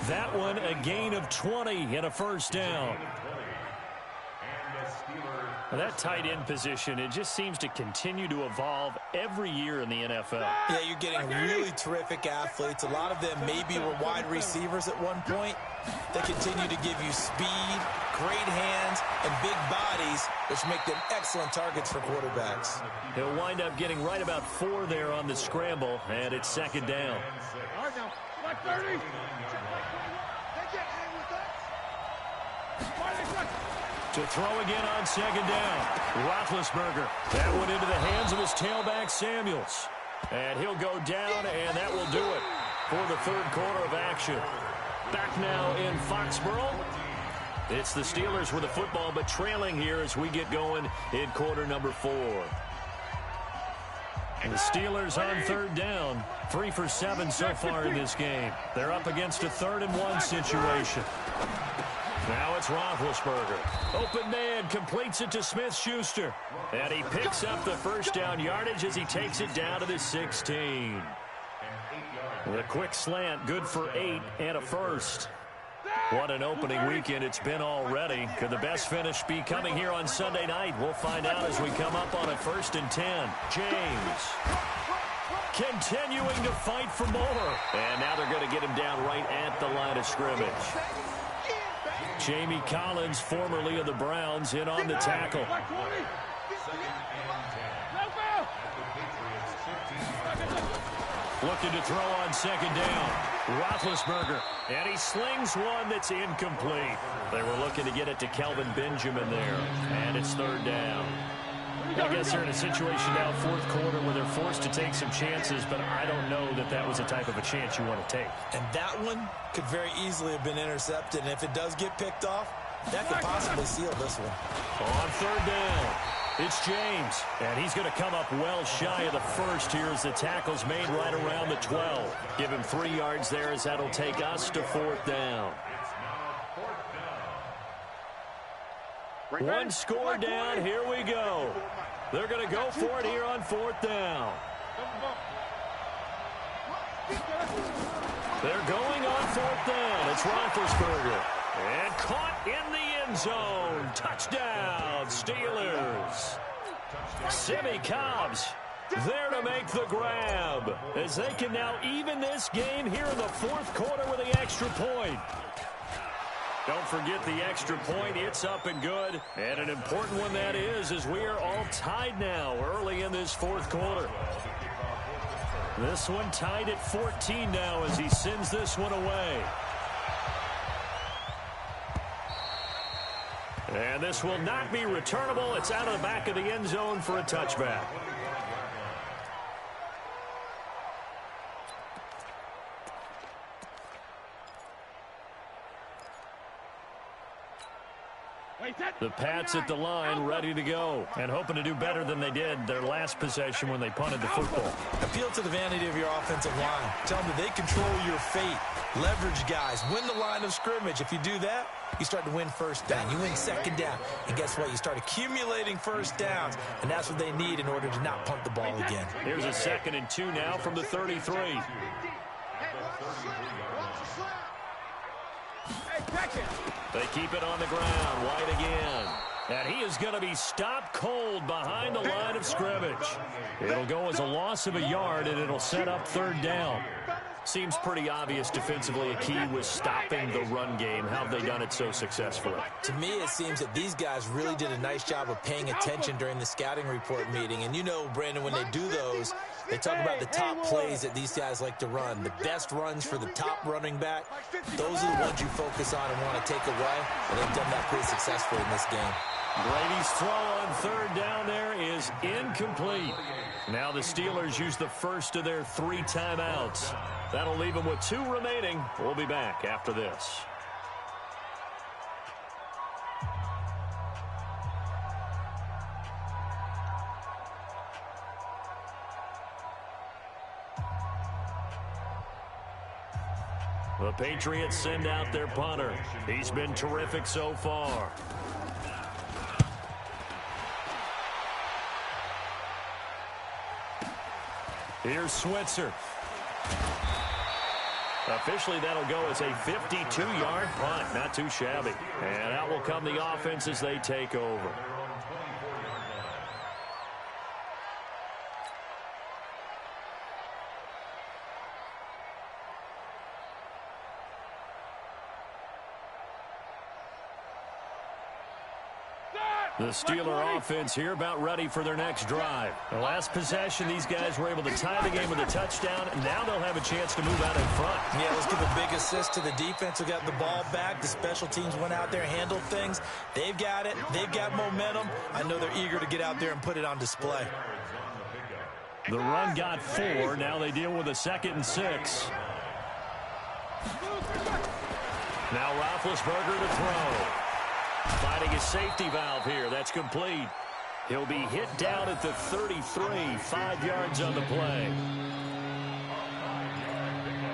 Speaker 5: That one a gain of 20 and a 1st down. Well, that tight end position, it just seems to continue to evolve every year in the NFL.
Speaker 7: Yeah, you're getting really terrific athletes. A lot of them maybe were wide receivers at one point. They continue to give you speed, great hands, and big bodies, which make them excellent targets for quarterbacks.
Speaker 5: He'll wind up getting right about 4 there on the scramble, and it's 2nd down. To throw again on 2nd down. Roethlisberger. That went into the hands of his tailback, Samuels. And he'll go down, and that will do it for the 3rd quarter of action. Back now in Foxborough. It's the Steelers with the football, but trailing here as we get going in quarter number 4. And the Steelers on 3rd down. 3 for 7 so far in this game. They're up against a 3rd and 1 situation. Now it's Roethlisberger. Open man, completes it to Smith-Schuster. And he picks up the 1st down yardage as he takes it down to the 16. The quick slant, good for 8 and a 1st. What an opening weekend it's been already. Could the best finish be coming here on Sunday night? We'll find out as we come up on a 1st and 10. James continuing to fight for more. And now they're going to get him down right at the line of scrimmage. Jamie Collins, formerly of the Browns, in on the tackle. Looking to throw on 2nd down. Roethlisberger, and he slings one that's incomplete. They were looking to get it to Kelvin Benjamin there, and it's 3rd down. I guess they're in a situation now, 4th quarter, where they're forced to take some chances, but I don't know that that was the type of a chance you want to take.
Speaker 7: And that one could very easily have been intercepted, and if it does get picked off, that could possibly seal this one.
Speaker 5: On 3rd down. It's James, and he's going to come up well shy of the first here as the tackle's made right around the 12. Give him 3 yards there as that'll take us to 4th down. One score down, here we go. They're going to go for it here on 4th down. They're going on 4th down. It's Roethlisberger. And caught in the end zone. Touchdown, Steelers. Simmie Cobbs there to make the grab as they can now even this game here in the 4th quarter with the extra point. Don't forget the extra point. It's up and good. And an important one that is, as we are all tied now early in this 4th quarter. This one tied at 14 now as he sends this one away. And this will not be returnable. It's out of the back of the end zone for a touchback. The Pats at the line, ready to go, and hoping to do better than they did their last possession when they punted the football.
Speaker 7: Appeal to the vanity of your offensive line. Tell them that they control your fate. Leverage guys. Win the line of scrimmage. If you do that, you start to win first down. You win second down. And guess what? You start accumulating first downs, and that's what they need in order to not punt the ball again.
Speaker 5: Here's a 2nd and 2 now from the 33. They keep it on the ground. White again. And he is going to be stopped cold behind the line of scrimmage. It'll go as a loss of a yard, and it'll set up 3rd down. Seems pretty obvious defensively a key was stopping the run game. How have they done it so successfully?
Speaker 7: To me, it seems that these guys really did a nice job of paying attention during the scouting report meeting. And you know, Brandon, when they do those, they talk about the top plays that these guys like to run. The best runs for the top running back, those are the ones you focus on and want to take away. And they've done that pretty successfully in this game.
Speaker 5: Brady's throw on 3rd down there is incomplete. Now the Steelers use the first of their 3 timeouts. That'll leave them with 2 remaining. We'll be back after this. The Patriots send out their punter. He's been terrific so far. Here's Switzer. Officially, that'll go as a 52-yard punt. Not too shabby. And out will come the offense as they take over. The Steeler offense here about ready for their next drive. The last possession, these guys were able to tie the game with a touchdown, and now they'll have a chance to move out in front.
Speaker 7: Yeah, let's give a big assist to the defense who got the ball back. The special teams went out there, handled things. They've got it. They've got momentum. I know they're eager to get out there and put it on display.
Speaker 5: The run got 4. Now they deal with a 2nd and 6. Now Roethlisberger to throw. Finding his safety valve here. That's complete. He'll be hit down at the 33, 5 yards on the play.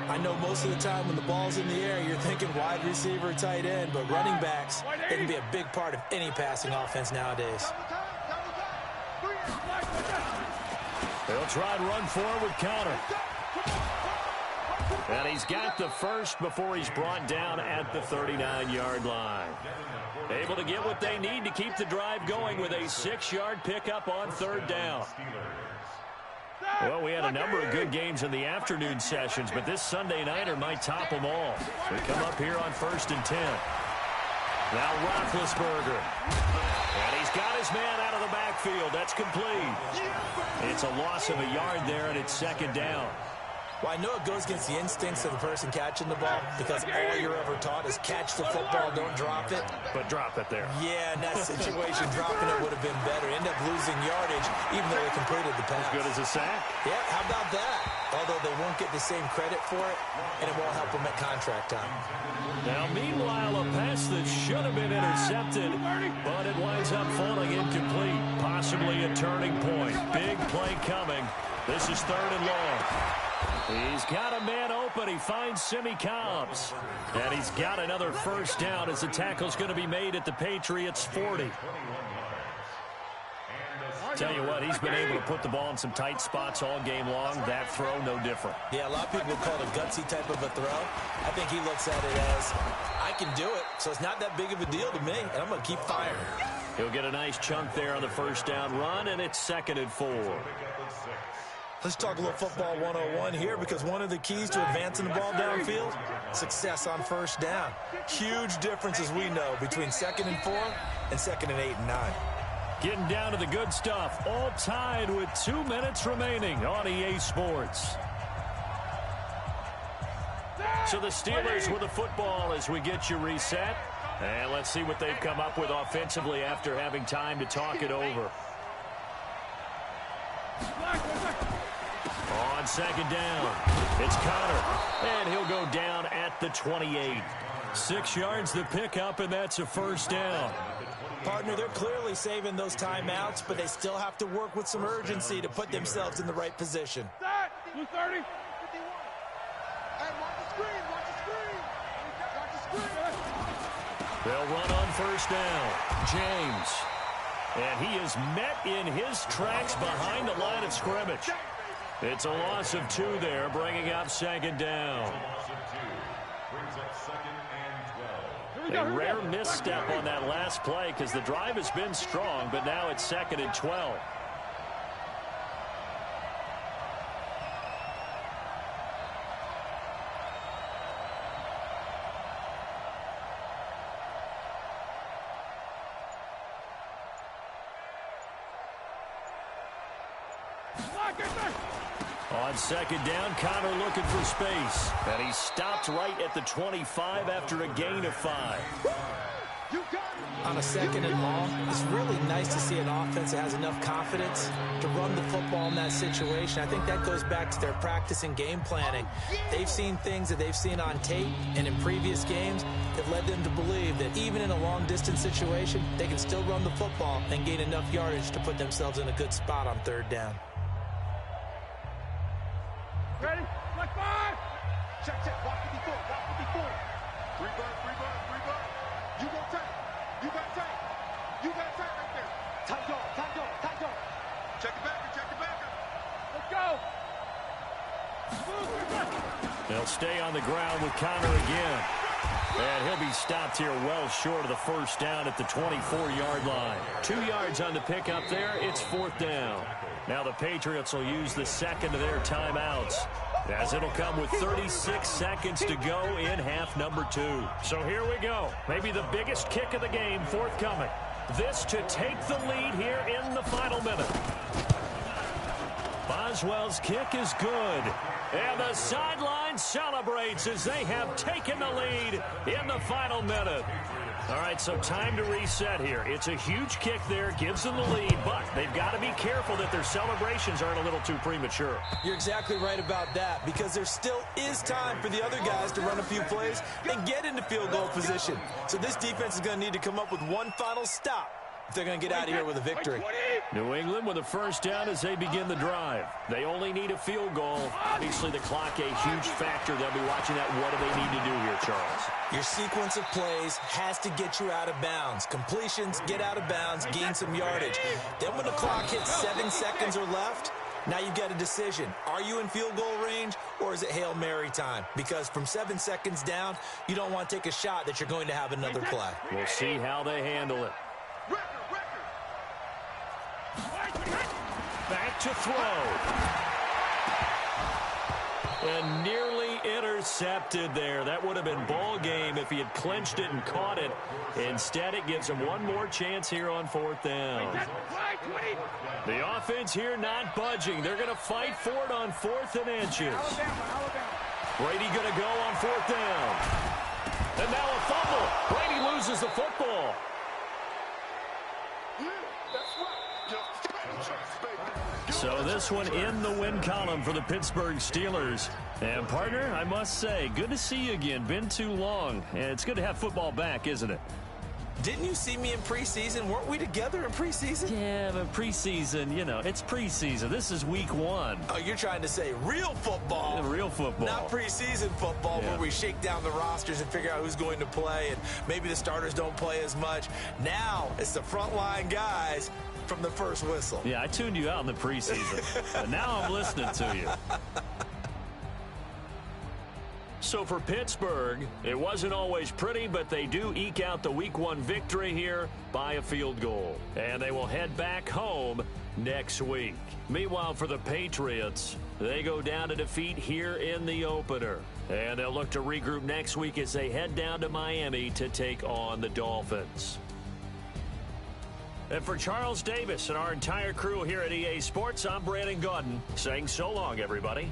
Speaker 7: I know most of the time when the ball's in the air, you're thinking wide receiver, tight end, but running backs, they can be a big part of any passing offense nowadays.
Speaker 5: They'll try and run forward with counter. And he's got the first before he's brought down at the 39-yard line. Able to get what they need to keep the drive going with a 6-yard pickup on 3rd down. Well, we had a number of good games in the afternoon sessions, but this Sunday nighter might top them all. We come up here on 1st and 10. Now Roethlisberger. And he's got his man out of the backfield. That's complete. It's a loss of a yard there, and it's 2nd down.
Speaker 7: Well, I know it goes against the instincts of the person catching the ball because all you're ever taught is catch the football, don't drop it.
Speaker 5: But drop it there.
Speaker 7: Yeah, in that situation, dropping it would have been better. End up losing yardage, even though they completed the pass.
Speaker 5: As good as a sack.
Speaker 7: Yeah, how about that? Although they won't get the same credit for it, and it won't help them at contract time.
Speaker 5: Now, meanwhile, a pass that should have been intercepted, but it winds up falling incomplete. Possibly a turning point. Big play coming. This is 3rd and long. He's got a man open. He finds Simi Cobbs. And he's got another first down as the tackle's going to be made at the Patriots' 40. Tell you what, he's been able to put the ball in some tight spots all game long. That throw, no different.
Speaker 7: Yeah, a lot of people would call it a gutsy type of a throw. I think he looks at it as, I can do it, so it's not that big of a deal to me, and I'm going to keep firing.
Speaker 5: He'll get a nice chunk there on the first down run, and it's 2nd and 4.
Speaker 7: Let's talk a little football 101 here, because one of the keys to advancing the ball downfield, success on first down. Huge difference, as we know, between 2nd and 4 and 2nd and 8 and 9.
Speaker 5: Getting down to the good stuff, all tied with 2 minutes remaining on EA Sports. So the Steelers with the football as we get you reset. And let's see what they've come up with offensively after having time to talk it over. On 2nd down, it's Connor, and he'll go down at the 28. 6 yards to pick up, and that's a first down.
Speaker 7: Partner, they're clearly saving those timeouts, but they still have to work with some urgency to put themselves in the right position.
Speaker 8: 230. Hey, watch the screen, watch the screen. Watch the screen.
Speaker 5: They'll run on first down. James. And he is met in his tracks behind the line of scrimmage. It's a loss of 2 there, bringing up 2nd down. A rare misstep on that last play because the drive has been strong, but now it's 2nd and 12. On 2nd down, Connor looking for space. And he stopped right at the 25 after a gain of 5.
Speaker 9: On a 2nd and long, it's really nice to see an offense that has enough confidence to run the football in that situation. I think that goes back to their practice and game planning. They've seen things that they've seen on tape and in previous games that led them to believe that even in a long-distance situation, they can still run the football and gain enough yardage to put themselves in a good spot on 3rd down.
Speaker 8: Ready? Like 5. Check, check. Block 54. Block 54. 3 bucks, 3 bucks, 3 bucks. You go tight. You got tight. You got tight right there. Tight dog, tight dog, tight dog. Check it back, check it back. Let's go.
Speaker 5: They'll stay on the ground with Connor again. And he'll be stopped here well short of the first down at the 24-yard line. 2 yards on the pickup there. It's 4th down. Now the Patriots will use the 2nd of their timeouts, as it'll come with 36 seconds to go in half number 2. So here we go. Maybe the biggest kick of the game forthcoming. This to take the lead here in the final minute. Boswell's kick is good. And the sideline celebrates as they have taken the lead in the final minute. All right, so time to reset here. It's a huge kick there, gives them the lead, but they've got to be careful that their celebrations aren't a little too premature.
Speaker 7: You're exactly right about that, because there still is time for the other guys to run a few plays and get into field goal position. So this defense is going to need to come up with one final stop if they're going to get out of here with a victory.
Speaker 5: New England with a first down as they begin the drive. They only need a field goal. Obviously, the clock a huge factor. They'll be watching that. What do they need to do here, Charles?
Speaker 7: Your sequence of plays has to get you out of bounds. Completions, get out of bounds, gain some yardage. Then when the clock hits 7 seconds or left, now you get a decision. Are you in field goal range, or is it Hail Mary time? Because from 7 seconds down, you don't want to take a shot that you're going to have another play.
Speaker 5: We'll see how they handle it. Back to throw. And nearly intercepted there. That would have been ball game if he had clinched it and caught it. Instead, it gives him one more chance here on 4th down. The offense here not budging. They're going to fight for it on 4th and inches.
Speaker 8: Alabama.
Speaker 5: Brady going to go on 4th down. And now a fumble. Brady loses the football. So this one in the win column for the Pittsburgh Steelers. And, partner, I must say, good to see you again. Been too long. And it's good to have football back, isn't it?
Speaker 7: Didn't you see me in preseason? Weren't we together in preseason?
Speaker 5: Yeah, but preseason, you know, it's preseason. This is week 1.
Speaker 7: Oh, you're trying to say real football.
Speaker 5: Yeah, real football.
Speaker 7: Not preseason football where we shake down the rosters and figure out who's going to play, and maybe the starters don't play as much. Now it's the frontline guys from the first whistle.
Speaker 5: Yeah, I tuned you out in the preseason, but now I'm listening to you. So for Pittsburgh, it wasn't always pretty, but they do eke out the Week 1 victory here by a field goal. And they will head back home next week. Meanwhile, for the Patriots, they go down to defeat here in the opener. And they'll look to regroup next week as they head down to Miami to take on the Dolphins. And for Charles Davis and our entire crew here at EA Sports, I'm Brandon Gaudin saying so long, everybody.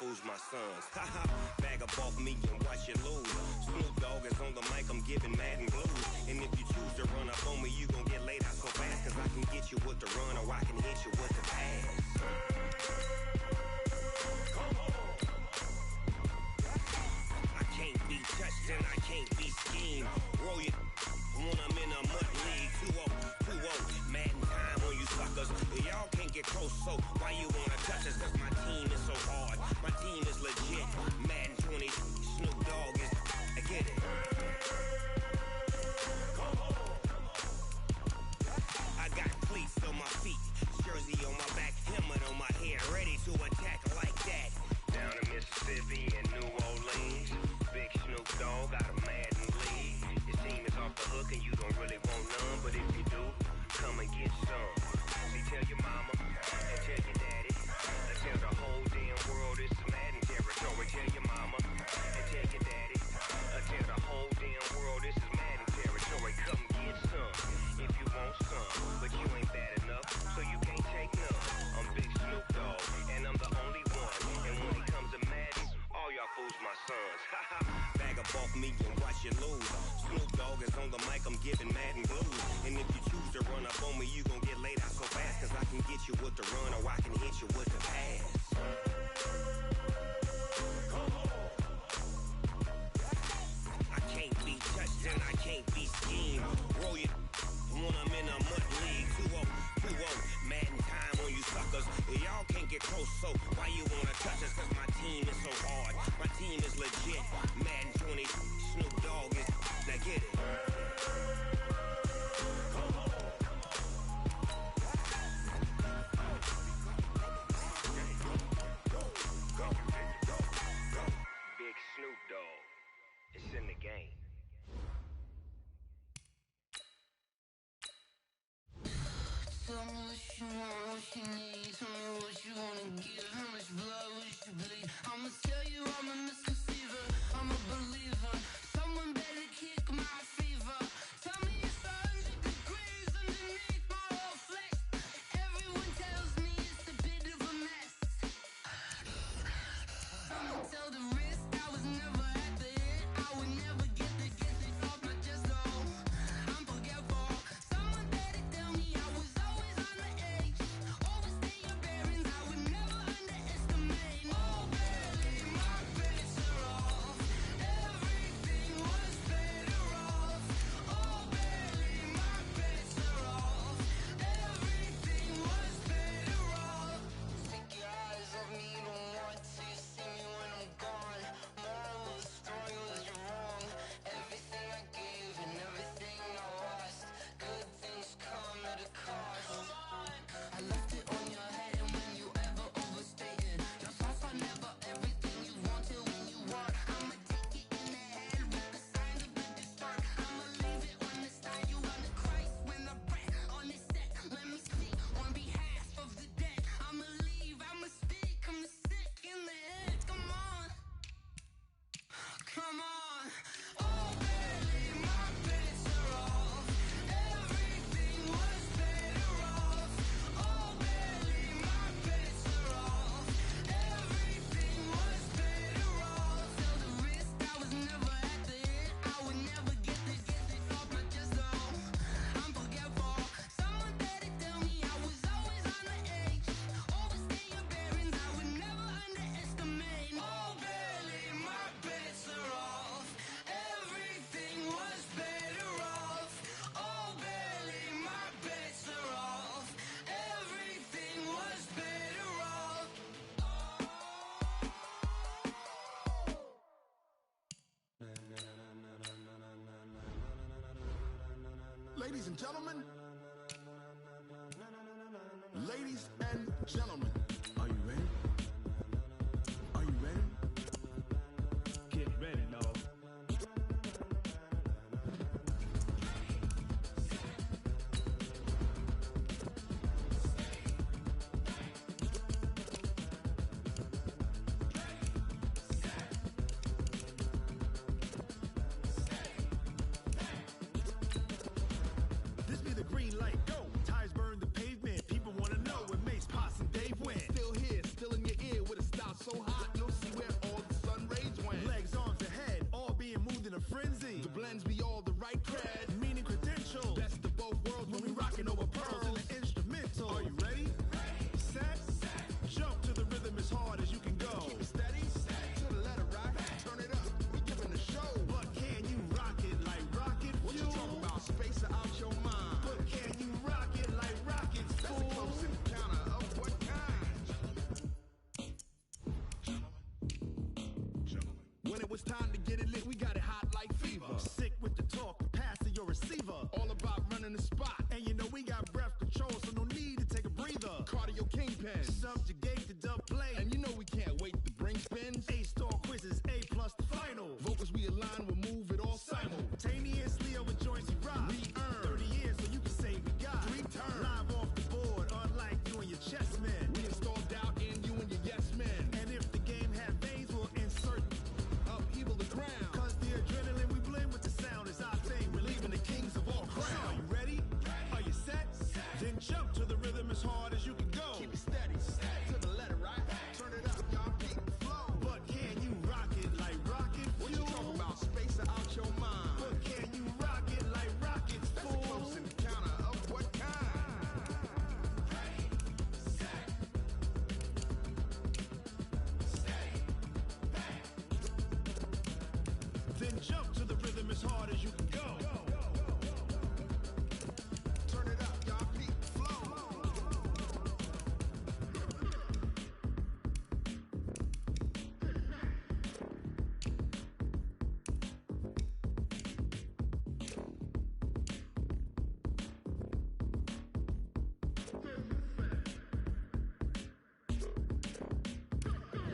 Speaker 10: Fools my sons. Haha, bag up off me and watch you lose. Snoop Dogg is on the mic, I'm giving Madden blues. And if you to run up on me, you gon' get laid out so fast. Cause I can get you with the run or I can hit you with the pass. I can't be touched and I can't be schemed. Roll you when I'm in a mud league. 2-0, Madden time on you suckers. Y'all can't get close, so why you wanna touch us? Cause my team is so hard, my team is legit. Madden 20, Snoop Dogg is, I get it. I got cleats on my feet, jersey on my back, helmet on my head, ready to attack like that. Down in Mississippi and New Orleans, Big Snoop Dogg got a Madden league. Your team is off the hook and you don't really want none, but if you do, come and get some. See, tell your mama and tell your daddy, and tell the whole damn world it's Madden territory. Tell your mama and tell your daddy, and tell the whole damn world this is Madden territory. Come get some if you want some, but you ain't bad enough, so you can't take none. I'm Big Snoop Dogg, and I'm the only one. And when it comes to Madden, all y'all fools my sons. Bag up off me and watch you lose. Snoop Dogg is on the mic, I'm giving Madden blues. And if you choose to run up on me, you gon' get laid out so fast. Cause I can get you with the run or I can hit you with the pass. I can't be touched and I can't be schemed. Roll you when I'm in a mud league. 2-0, Madden time on you suckers. Y'all can't get close, so why you wanna touch us? Cause my team is so hard, my team is legit. Madden 20, Snoop Dogg is, now get it. Big Snoop Dogg, it's in the game.
Speaker 1: Tell me what you want, what you need. Tell me what you wanna give. How much blood would you bleed? I'ma tell you I'm a misconceiver. I'm a believer. Someone better kick my fever. Tell me it's 100 degrees underneath my whole flesh. Everyone tells me it's a bit of a mess. I'ma tell the risk I was never at the hit. I would never get it off my chest though. I'm forgetful. Someone better tell me I was always on the edge. Overstay your bearings, I would never underestimate. Oh baby, my bets are off. Everything was better off. Oh baby, my bets are off. Everything was better off. Take your eyes off me, don't want to see me when I'm gone. Moral of the story was you're wrong. Everything I gave and everything I lost. Good things come at a cost. I left it on your head and when you ever overstated. Your thoughts are never everything you wanted when you want. I'ma take it in the head with the signs of the distort. I'ma leave it on the side. You on the Christ when I breath on this set. Let me speak on behalf of the dead. I'ma leave, I'ma speak. I'm sick in the head. Come on. Come on. Oh baby, my bets are off. Everything was better off. Oh baby, my bets are off. Everything was better off. Tell the risk I was never at the hit. I would never get it off my chest though. I'm forgetful. Someone better tell me I was always on the edge. Overstay your bearings, I would never underestimate. Oh baby, my bets are off. Everything was better off. Oh baby, my bets are off. Everything was better off.
Speaker 8: Ladies and gentlemen, ladies and gentlemen, are you ready? Are you ready? Get ready, dog. This be the green light, go. Tires burn the pavement. People wanna know where Mace, Potts, and Dave went.
Speaker 11: it's time to get it lit. We got it hot like fever. Sick with the talk, pass to your receiver. All about running the spot. And you know we got breath control, so no need to take a breather. Cardio kingpin, subjugate the dub play. And you know we can't wait to bring spins. A-star quizzes, A+ the final. Vocals we align, we'll move it all simultaneously over joints we rock. We earn 30 years, so you can say we got 3 turns. Live off the board, unlike you and your chess men. We install doubt in you and your yes men. And if the game had veins, we'll insert upheaval the ground. Cause the adrenaline we blend with the sound is our thing. We're leaving the kings of all crowns. So are you ready? Are you set? Then jump to the rhythm as hard as you can go. Keep it steady, to the letter, right? Turn it up, y'all, keep it flow. But can you rock it like rocket fuel? What you talking about? Space out your mind. But can you rock it like rockets, fool? That's a close encounter of what kind? Ready, set, steady, bang. Then jump to the rhythm as hard as you can go. Turn it up, y'all, keep it flow.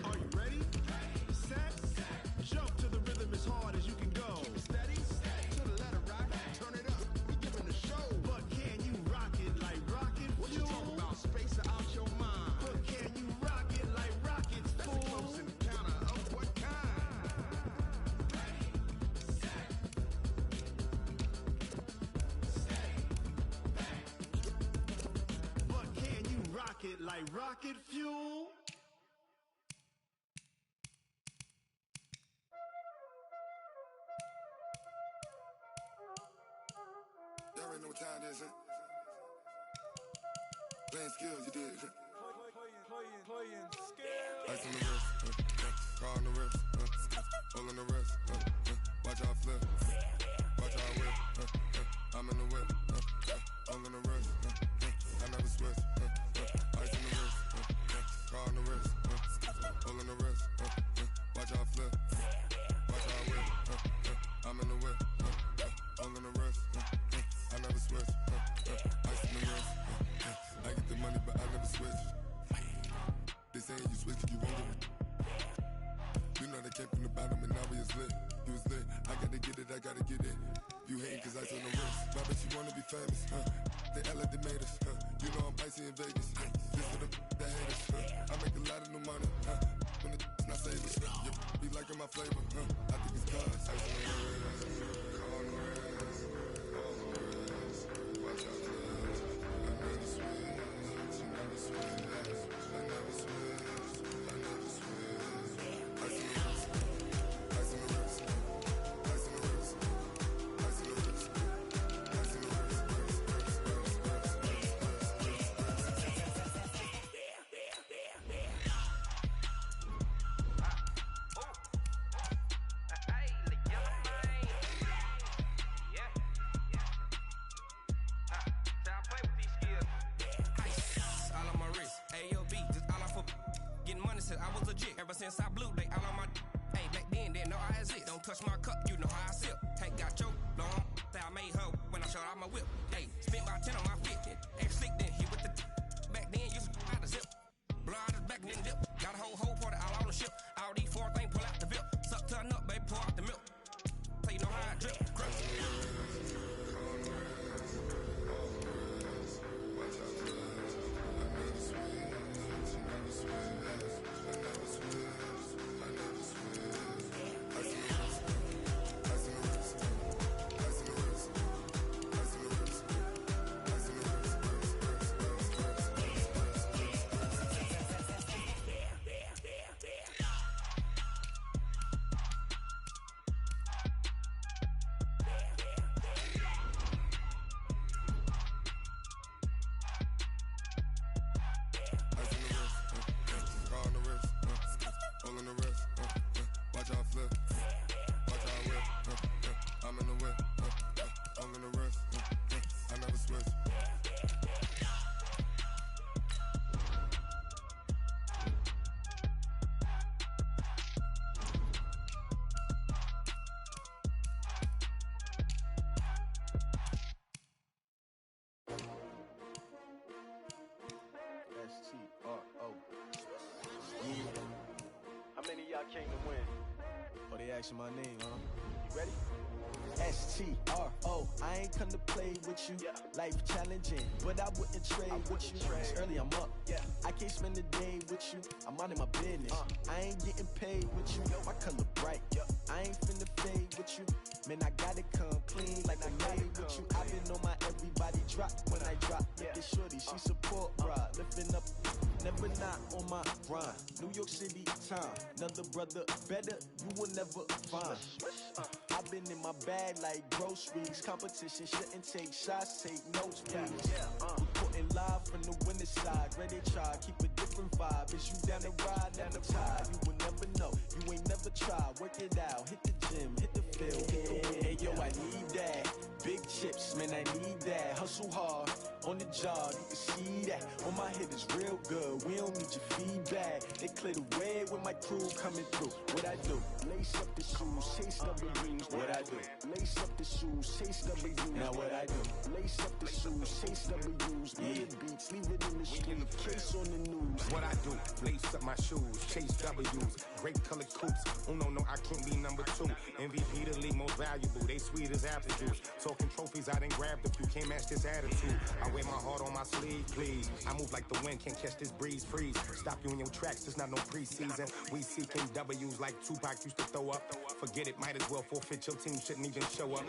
Speaker 11: Are you ready? Set, jump to the rhythm as hard as you can go. Keep it steady, to the letter, right? Turn it up, we giving the show. But can you rock it like rocket fuel? What you talking about? Space out your mind. But can you rock it like rockets, fool? That's a close encounter of what kind? Ready, set, steady, bang. But can you rock it like rocket fuel?
Speaker 8: Y'all already know what time it is, huh? Playing skills, you did. Playing skills. Ice on the wrist, car on the wrist, hole in the wrist, watch out flip, watch out whip, I'm in the whip, hole in the wrist, I never switch, ice on the wrist, car on the wrist, hole in the wrist, watch out flip, watch out whip, I'm in the whip, hole in the wrist, I never switch, ice in the wrist, I get the money but I never switch. They saying you switch, you won't get it. You know they came from the bottom and now we is lit. You was lit, I gotta get it, I gotta get it. You hating cause ice on the wrist. But I bet you wanna be famous, They act like they made us, You know I'm icy in Vegas, This for the that hate us, I make a lot of new money, When the not savers, you be liking my flavor, I think it's cause ice on the wrist, car on the wrist, all the wrist, watch out for this. I never switch, I never switch, I never switch, I never switch. Ice on the wrist, ice on the wrist, ice on the wrist, ice on the wrist, ice on the
Speaker 10: Ever since I blew, they all on my hey, back then, they know I exist. Don't touch my cup, you know how I sip. Tank got choked, long, say I made her when I showed out my whip. Hey, spent about 10 on my 50. Ex slick, then hit with the back then, used to out the zip. Blow out his back, then dip. Got a whole party all on the ship. All these 4 things, pull out the VIP. Suck to a nut, baby, pour out the milk. So you know how I drip. Crush.
Speaker 8: Ice on the wrist,
Speaker 3: asking my name, huh? You ready? S-T-R-O, I ain't come to play with you. Life challenging, but I wouldn't trade with you. It's early, I'm up. I can't spend the day with you. I'm minding my business. I ain't getting paid with you. My color bright. I ain't finna fade with you. Man, I gotta come clean like I made with you. I've been on my everybody drop when I drop. Look at shorty, she support ride. Lifting up, never not on my grind. New York City time, another brother better, you will never find. I've been in my bag like groceries. Competition shouldn't take shots, take notes, please. Reporting live from the winning side. Ready to try, keep a different vibe. Is you down the ride, down the tide? You will never know, you ain't never tried. Work it out, hit the gym, hit the field, hit the wind. Hey yo, I need that. Big chips, man, I need that. Hustle hard, on the job, you can see that. On my head is real good, we don't need your feedback. They clear the way when my crew coming through. What I do? Lace up the shoes, chase W's. What I do? Lace up the shoes, chase W's. Now what I do? Lace up the shoes, chase W's. Yeah, beats, leave it in the street, case on the news.
Speaker 12: What I do? Lace up my shoes, chase W's. Great colored coops. Oh no, I can't be number 2. MVP the league most valuable. They sweet as apple juice. Talking trophies, I done grabbed a few. Can't match this attitude. I wear my heart on my sleeve, please. I move like the wind, can't catch this breeze, freeze. Stop you in your tracks, there's not no preseason. We seeking W's like Tupac used to throw up. Forget it, might as well forfeit. Your team shouldn't even show up.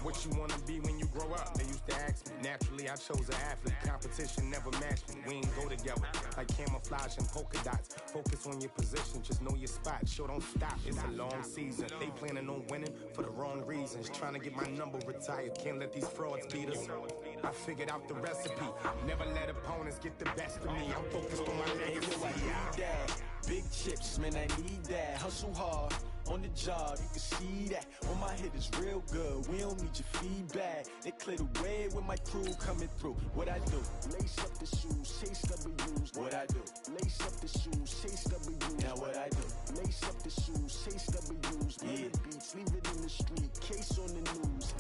Speaker 12: What you wanna be when you grow up? They used to ask me. Naturally, I chose an athlete. Competition never matched me. We ain't go together like camouflage and polka dots. Focus on your position, just know your spot. Sure, don't stop. It's a long season. They planning on winning for the wrong reasons. Trying to get my number retired. Can't let these frauds beat us. I figured out the recipe. Never let opponents get the best of me. I'm focused on my legacy.
Speaker 3: I need that. Big chips, man, I need that. Hustle hard, on the job, you can see that. On my head is real good, we don't need your feedback. They clear the way when my crew coming through. What I do? Lace up the shoes, chase W's. What I do? Lace up the shoes, chase W's. Now what I do? Lace up the shoes, chase W's. Yeah, beats, leave it in the street, case on the news.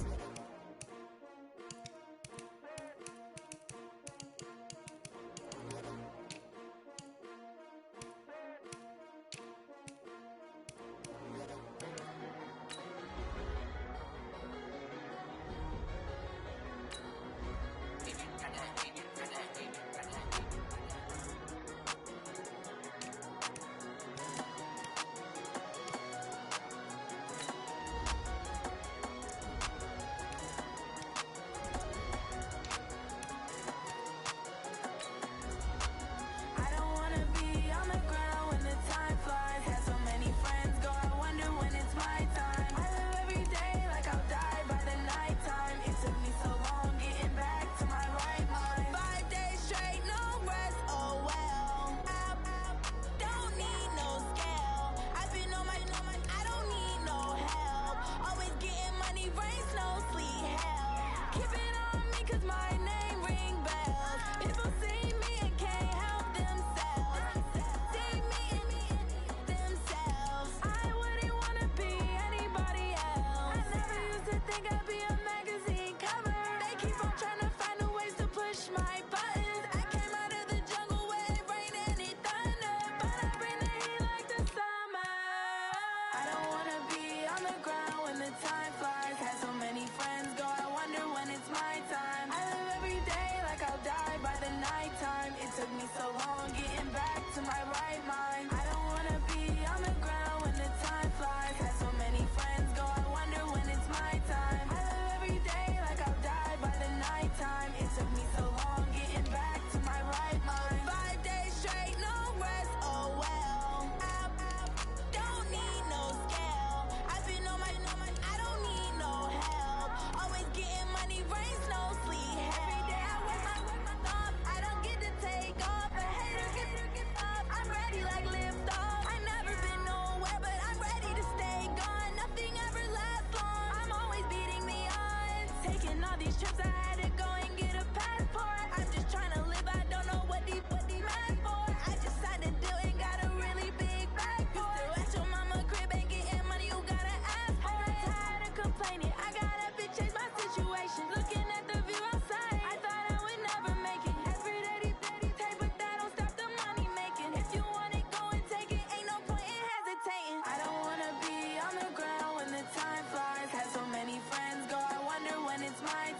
Speaker 3: I don't wanna be on the ground.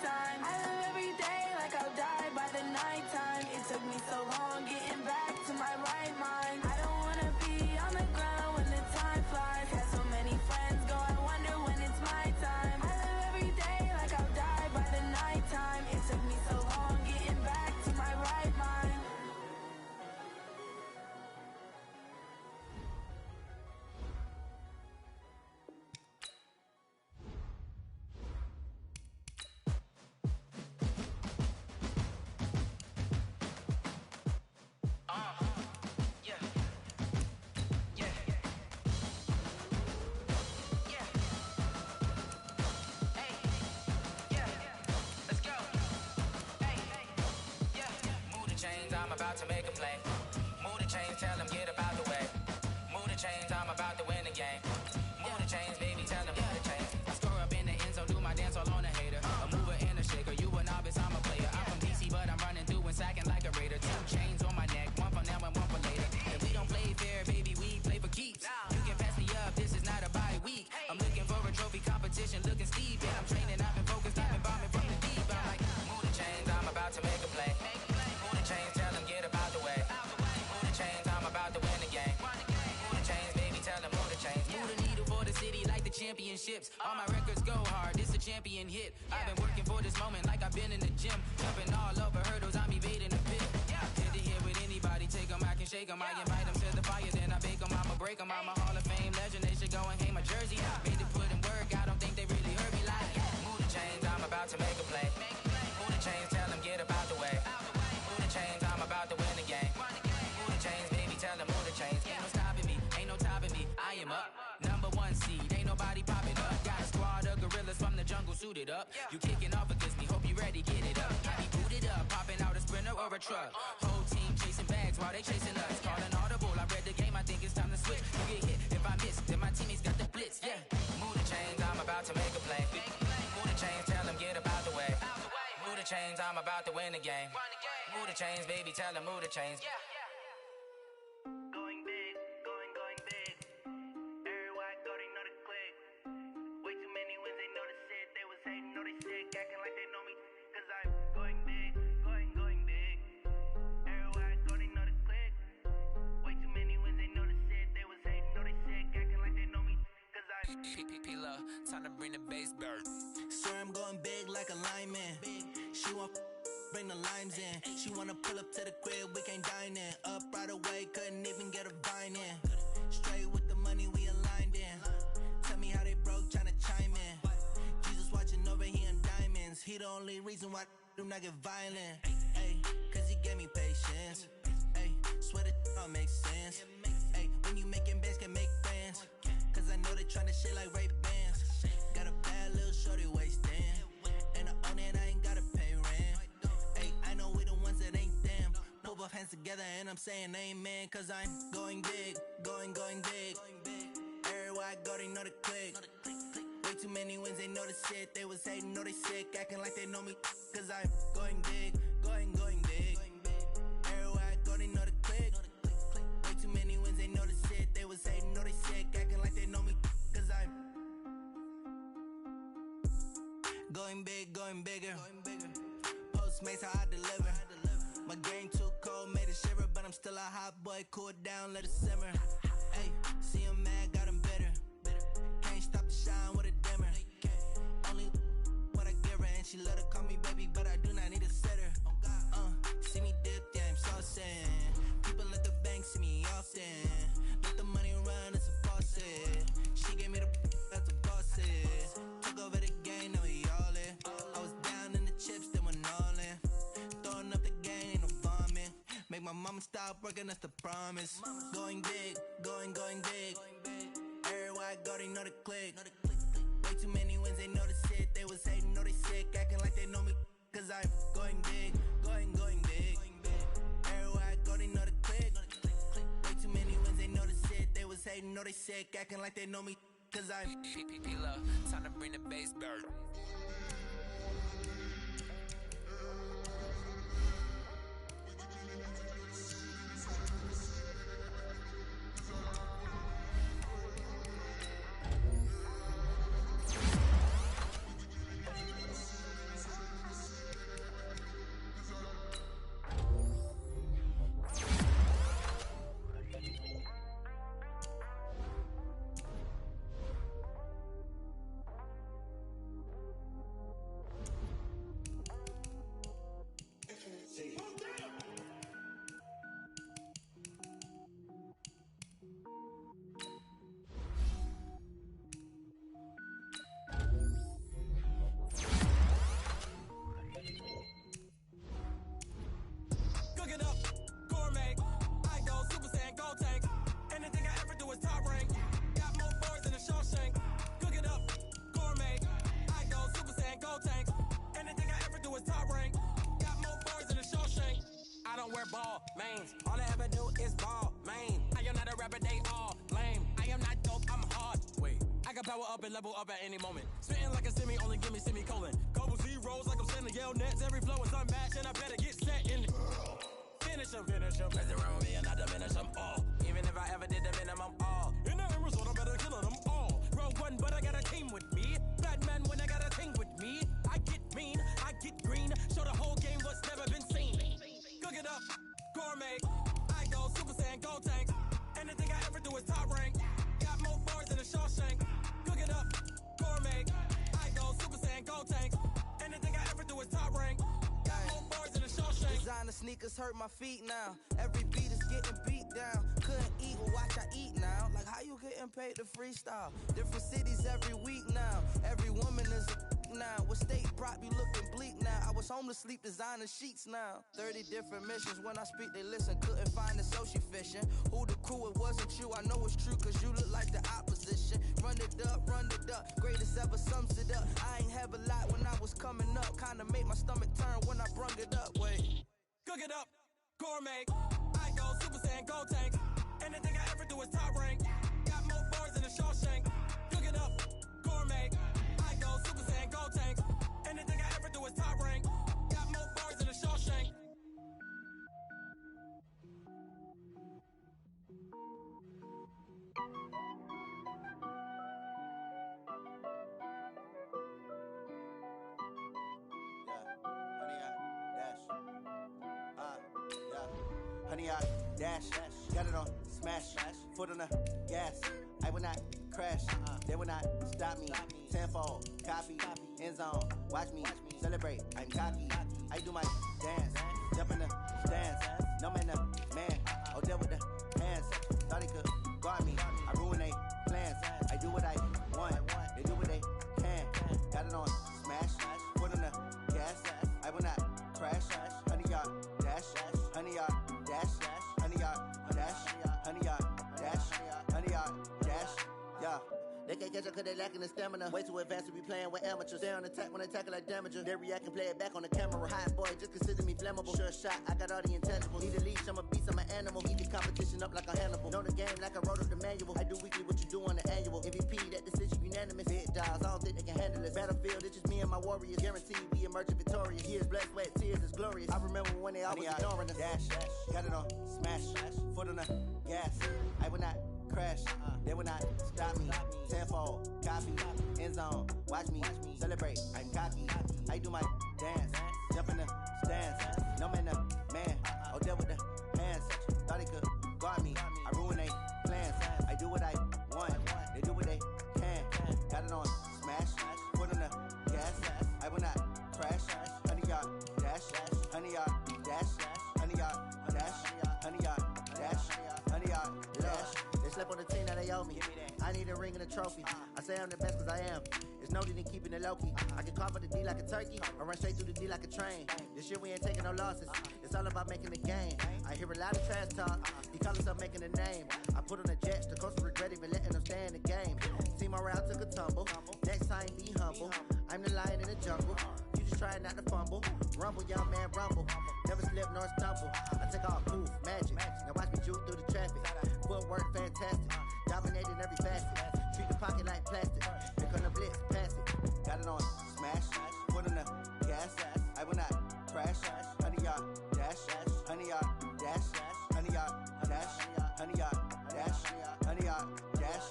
Speaker 1: time. I live every day like I'll die by the nighttime. It took me so long getting back to my right mind. I don't wanna be on the ground when the time flies. Had so many friends go, I wonder when it's my time. I live every day like I'll die by the nighttime. It took me so long getting back to my right mind.
Speaker 13: I'm about to make a play. Move the chains, tell them get up out the way. Move the chains, I'm about to win the game. Move the chains, baby, tell them move the chains. I score up in the end zone, do my dance all on a hater. A mover and a shaker, you a novice, I'm a player. I'm from DC, but I'm running through and sacking like a raider. 2 chains on my neck, one for now and one for later. If we don't play fair, baby, we play for keeps. You can pass me up, this is not a bye week. I'm looking for a trophy competition, looking steep. And I'm training, I've been focused, I've been bombing from the deep. I'm like, move the chains, I'm about to make a play. Move the chains, tell them get up out the way. Move the chains, I'm about to win the game. Move the chains, baby, tell them move the chains. Move the needle for the city like the championships. All my records go hard, this a champion hit. I've been working for this moment like I've been in the gym. Jumping all over hurdles, I'm evading the pit. Hit to hit with anybody, take them, I can shake them. I invite them to the fire, then I bake them, I'ma break them. I'm a Hall of Fame legend, they should go and hang my jersey. Made to put in work, I don't think they really heard me like. Move the chains, I'm about to make a play. Move the chains, tell them get up out the way. Move the chains, I'm about to win the game. Move the chains, baby, tell them move the chains. Ain't no stopping me, ain't no topping me. I am up, number 1 seed, ain't nobody popping up. Got a squad of gorillas from the jungle suited up. You kicking off against me, hope you ready, get it up. I be booted up, popping out a Sprinter or a truck. Whole team chasing bags while they chasing us. Calling audible, I read the game, I think it's time to switch. You get hit, if I miss, then my teammates got the blitz, yeah. Move the chains, I'm about to make a play. Move the chains, tell them get up out the way. Move the chains, I'm about to win the game. Move the chains, baby, tell them move the chains.
Speaker 14: Going big, going big. Everywhere I go, they know the click. Way too many wins, they know the shit. They was hating, know they sick, acting like they know me. Cause I'm going big, going big. Everywhere I go, they know the click. Way too many wins, they know the shit. They was hating, know they sick, acting like they know me. Cause I'm
Speaker 13: P-P-P-Love, time to bring the bass bird.
Speaker 3: Swear I'm going big like a lineman. She want bring the limes in. She wanna pull up to the crib, we can't dine in. Up right away, couldn't even get a vine in. Straight with the money we aligned in. Tell me how they broke, tryna chime in. Jesus watching over here in diamonds. He the only reason why do not get violent. Ay, cause he gave me patience. Ay, swear that all makes sense. Ay, when you making bands, can make friends. Cause I know they tryna shit like Ray Bans. Got a bad little shorty wasting. And I own it, I ain't gotta pay rent. Ay, I know we the ones that ain't them. Pull both hands together and I'm saying amen. Cause I'm going big, going big. Everywhere I go, they know the click. Way too many wins, they know the shit. They was hating, know they sick, acting like they know me. Cause I'm going big, going big. Everywhere I go, they know the click. Way too many wins, they know the shit. They was hating, know they sick, acting like they know me. Cause I'm going big, going bigger. Postmates how I deliver. My game too cold, made it shiver, but I'm still a hot boy. Cool it down, let it simmer. Hey, see him mad, got him bitter. Can't stop the shine with a dimmer. Only what I give her, and she love to call me baby, but I do not need a sitter. See me dip, yeah, I'm saucing. People at the bank see me often. Let the money run, it's a faucet. She gave me the that's a boss it. Took over the game, now we all in. I was down in the chips, then went all in. Throwing up the game, ain't no vomit. Make my mama stop working, that's the promise. Going big, going big. Everywhere I go, they know the click. Way too many wins, they know the shit. They was hating, know they sick, acting like they know me. Cause I'm going big, going big. Everywhere I go, they know the click. Way too many wins, they know the shit. They was hating, know they sick, acting like they know me. Cause I'm
Speaker 13: P-P-P-Love, time to bring the bass bird.
Speaker 2: ball, mains. All I ever do is ball, main. I am not a rapper, they all lame. I am not dope, I'm hard. Wait, I can power up and level up at any moment. Spitting like a semi, only give me semicolon. Couple zeros like I'm sending Yale nets. Every flow is unmatched and I better get set in it. Finish them. Mess around with me and I diminish them all. Even if I ever did the minimum all. In the end result, I'm better killing them all. Rogue one, but I got a team with me. Bad man when I got a thing with me. I get mean, I get green. Show the whole game what's never been seen. Cook it up, gourmet. I go Super Saiyan, go tank. Anything I ever do is top rank. Got more bars than a Shawshank. Cook it up, gourmet. I go Super Saiyan, go tank. Anything I ever do is top rank. Got more bars than a Shawshank.
Speaker 3: Designer sneakers hurt my feet now. Every beat is getting beat down. Couldn't eat or watch I eat now. Like how you getting paid to freestyle? Different cities every week now. Every woman is a now. What state brought you looking bleak now? I was home to sleep designer sheets now. 30 different missions. When I speak they listen. Couldn't find it so she fishing. Who the crew? It wasn't you. I know it's true cause you look like the opposition. Run it up. Greatest ever sums it up. I ain't have a lot when I was coming up. Kinda made my stomach turn when I brung it up. Wait.
Speaker 2: Cook it up, gourmet. I go Super Saiyan, go tank. Anything I ever do is top rank. Got more bars than a Shawshank. Cook it up, gourmet. I go Super Saiyan, go tank. Anything I ever do is top rank. Got more bars than a Shawshank.
Speaker 15: Honey, I dash, got it on smash, foot on the gas. I will not crash, they will not stop me. Tenfold, copy, end zone, watch me celebrate. I'm cocky, I do my dance, jump in the stands. No man, man, oh deal with the hands. Thought he could guard me, I ruin they plans. I do what I want, they do what they can. Got it on smash, foot on the gas. I will not crash, honey, y'all dash, honey, y'all dash, honey, y'all dash, honey, y'all dash, honey, y'all dash, yeah. They can't catch up cause they lacking the stamina. Way too advanced to be playing with amateurs. Stay on attack when they tackle like damager. They react and play it back on the camera. Hot boy, just consider me flammable. Sure shot, I got all the intangibles. Need a leash, I'm a beast, I'm an animal. Eat the competition up like a Hannibal. Know the game like I wrote up the manual. I do weekly what you do on the annual. MVP, that decision unanimous. Big dials, I don't think they can handle it. Battlefield, it's just me and my warriors. Guaranteed we emerge victorious. Years, blood, sweat, tears is glorious. I remember when they always ignoring us. Dash, got it on smash, foot on the gas. I will not crash, they will not stop me. Tenfold, copy, end zone, watch me celebrate. I'm cocky, I do my dance, jump in the stands. No man, oh deal with the hands. Thought he could guard me, I ruin they plans. I do what I want, they do what they can. Got it on smash, foot on the gas. I will not crash, honey y'all dash, honey y'all dash, honey y'all dash, honey y'all dash, honey y'all dash. They slept on the team that they owe me. I need a ring and a trophy. I say I'm the best cause I am. It's no need in keeping it low-key. I can carve up the D like a turkey or run straight through the D like a train. This year we ain't taking no losses. It's all about making the game. I hear a lot of trash talk. He call himself making a name. I put on the jets. The coach regret even letting them stay in the game. Team morale took a tumble. Next time be humble. I'm the lion in the jungle. You just try not to fumble. Rumble, young man, rumble. Never slip nor stumble. I take off, poof, magic. Now watch me juke through the traffic. Footwork fantastic. Dominating every facet. Treat the pocket like plastic. Here come the blitz, pass it. Got it on smash. Foot on the gas. I will not crash. Honey, y'all dash. Honey, y'all dash. Honey, y'all dash. Honey, y'all dash. Honey, y'all dash.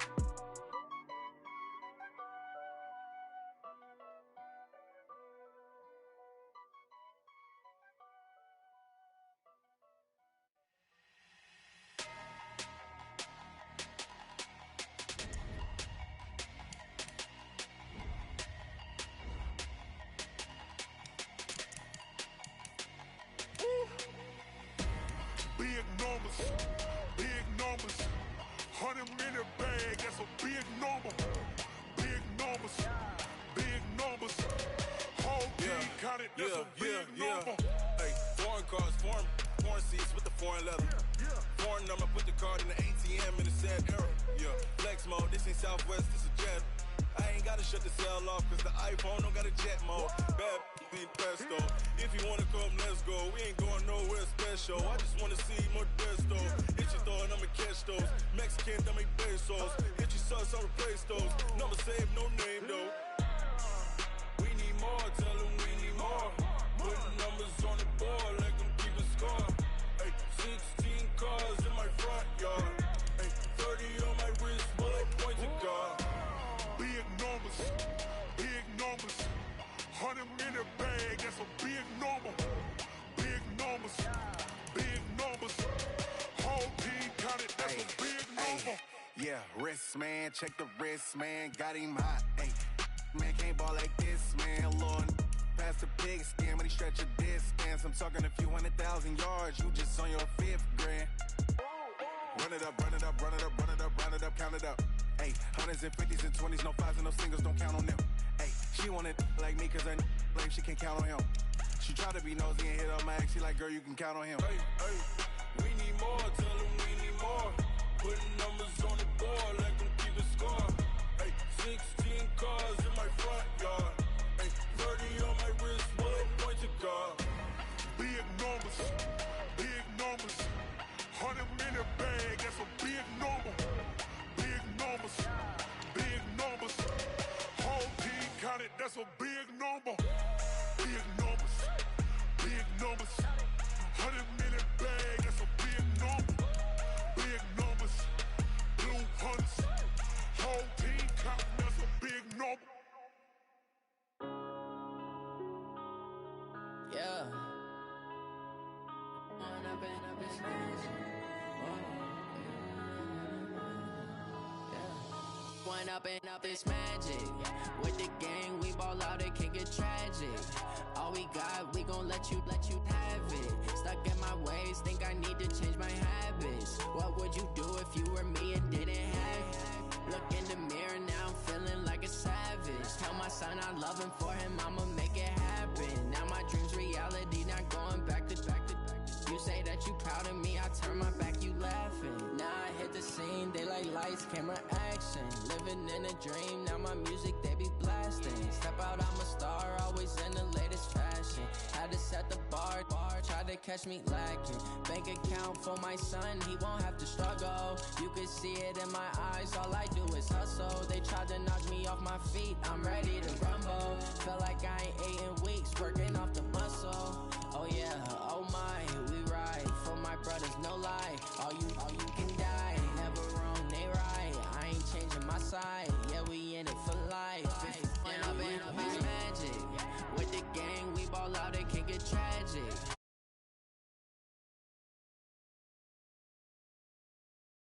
Speaker 11: Big numbers, 100 minute bag, that's a big number. Big numbers, whole team counted, that's a big number.
Speaker 16: Hey, foreign cars, foreign seats with the foreign leather. Foreign number, put the card in the ATM in the sad era. Yeah, flex mode, this ain't Southwest, this a jet. I ain't gotta shut the cell off, cause the iPhone don't got a jet mode. Bad be presto. You If you wanna come, let's go. We ain't going nowhere special. I just wanna see Modesto. Hit your thought, I'ma catch those. Mexican, I make pesos. Hit your sus, I'll replace those. Number saved, no name though. We need more, tell them we need more. Putting numbers on the board, like them keep a score. Ay, 16 cars in my front yard. Ay, 30 on my wrist, bullet point to God.
Speaker 11: Big numbers, big numbers. 100-minute bag, that's a big number. Big numbers, big numbers. Whole team counted, that's a big number.
Speaker 17: Yeah, wrist man, check the wrist man, got him hot. Ay, man can't ball like this, man. Lord, past the pig skin when he stretch a distance. I'm talking a few 100,000 yards, you just on your 5th grand. Run it up, run it up, run it up, run it up, run it up, count it up. Ay, 100s and 50s and 20s, no 5s and no singles, don't count on them. Ay, she want it like me, cause I blame she can't count on him. She try to be nosy and hit up my ex, she like, girl, you can count on him.
Speaker 16: Hey, hey, we need more, tell them we need more. Putting numbers on the board, like them keep a score. Hey, 16 cars in my front yard. Hey, 30 on my wrist, bullet point to God.
Speaker 11: Big numbers, big numbers. 100-minute bag, that's a big number. Big numbers, big numbers. Whole team counted, that's a big number. Big numbers, big numbers. 100-minute bag, that's a big number. Big numbers, blue hunts. Whole team counting, that's a big number.
Speaker 13: Yeah. One up and up is magic. With the gang, we ball out, it can get tragic. All we got, we gon' let you have it. Stuck in my ways, think I need to change my habits. What would you do if you were me and didn't have it? Look in the mirror, now I'm feeling like a savage. Tell my son I love him, for him I'ma make it happen. Now my dream's reality, not going back to. You say that you proud of me, I turn my back, you laughing. Now I hit the scene, they like lights, camera, action. Living in a dream, now my music, they be blasting. Step out, I'm a star, always in the latest fashion. Had to set the bar, tried to catch me lacking. Bank account for my son, he won't have to struggle. You could see it in my eyes, all I do is hustle. They tried to knock me off my feet, I'm ready to rumble. Felt like I ain't ate in weeks, working off the muscle. Oh yeah, oh my, we ride for my brothers, no lie. All you can die, never wrong, they right. I ain't changing my side, yeah, we in it for life. And I've been magic. With the gang, we ball out, it can get tragic.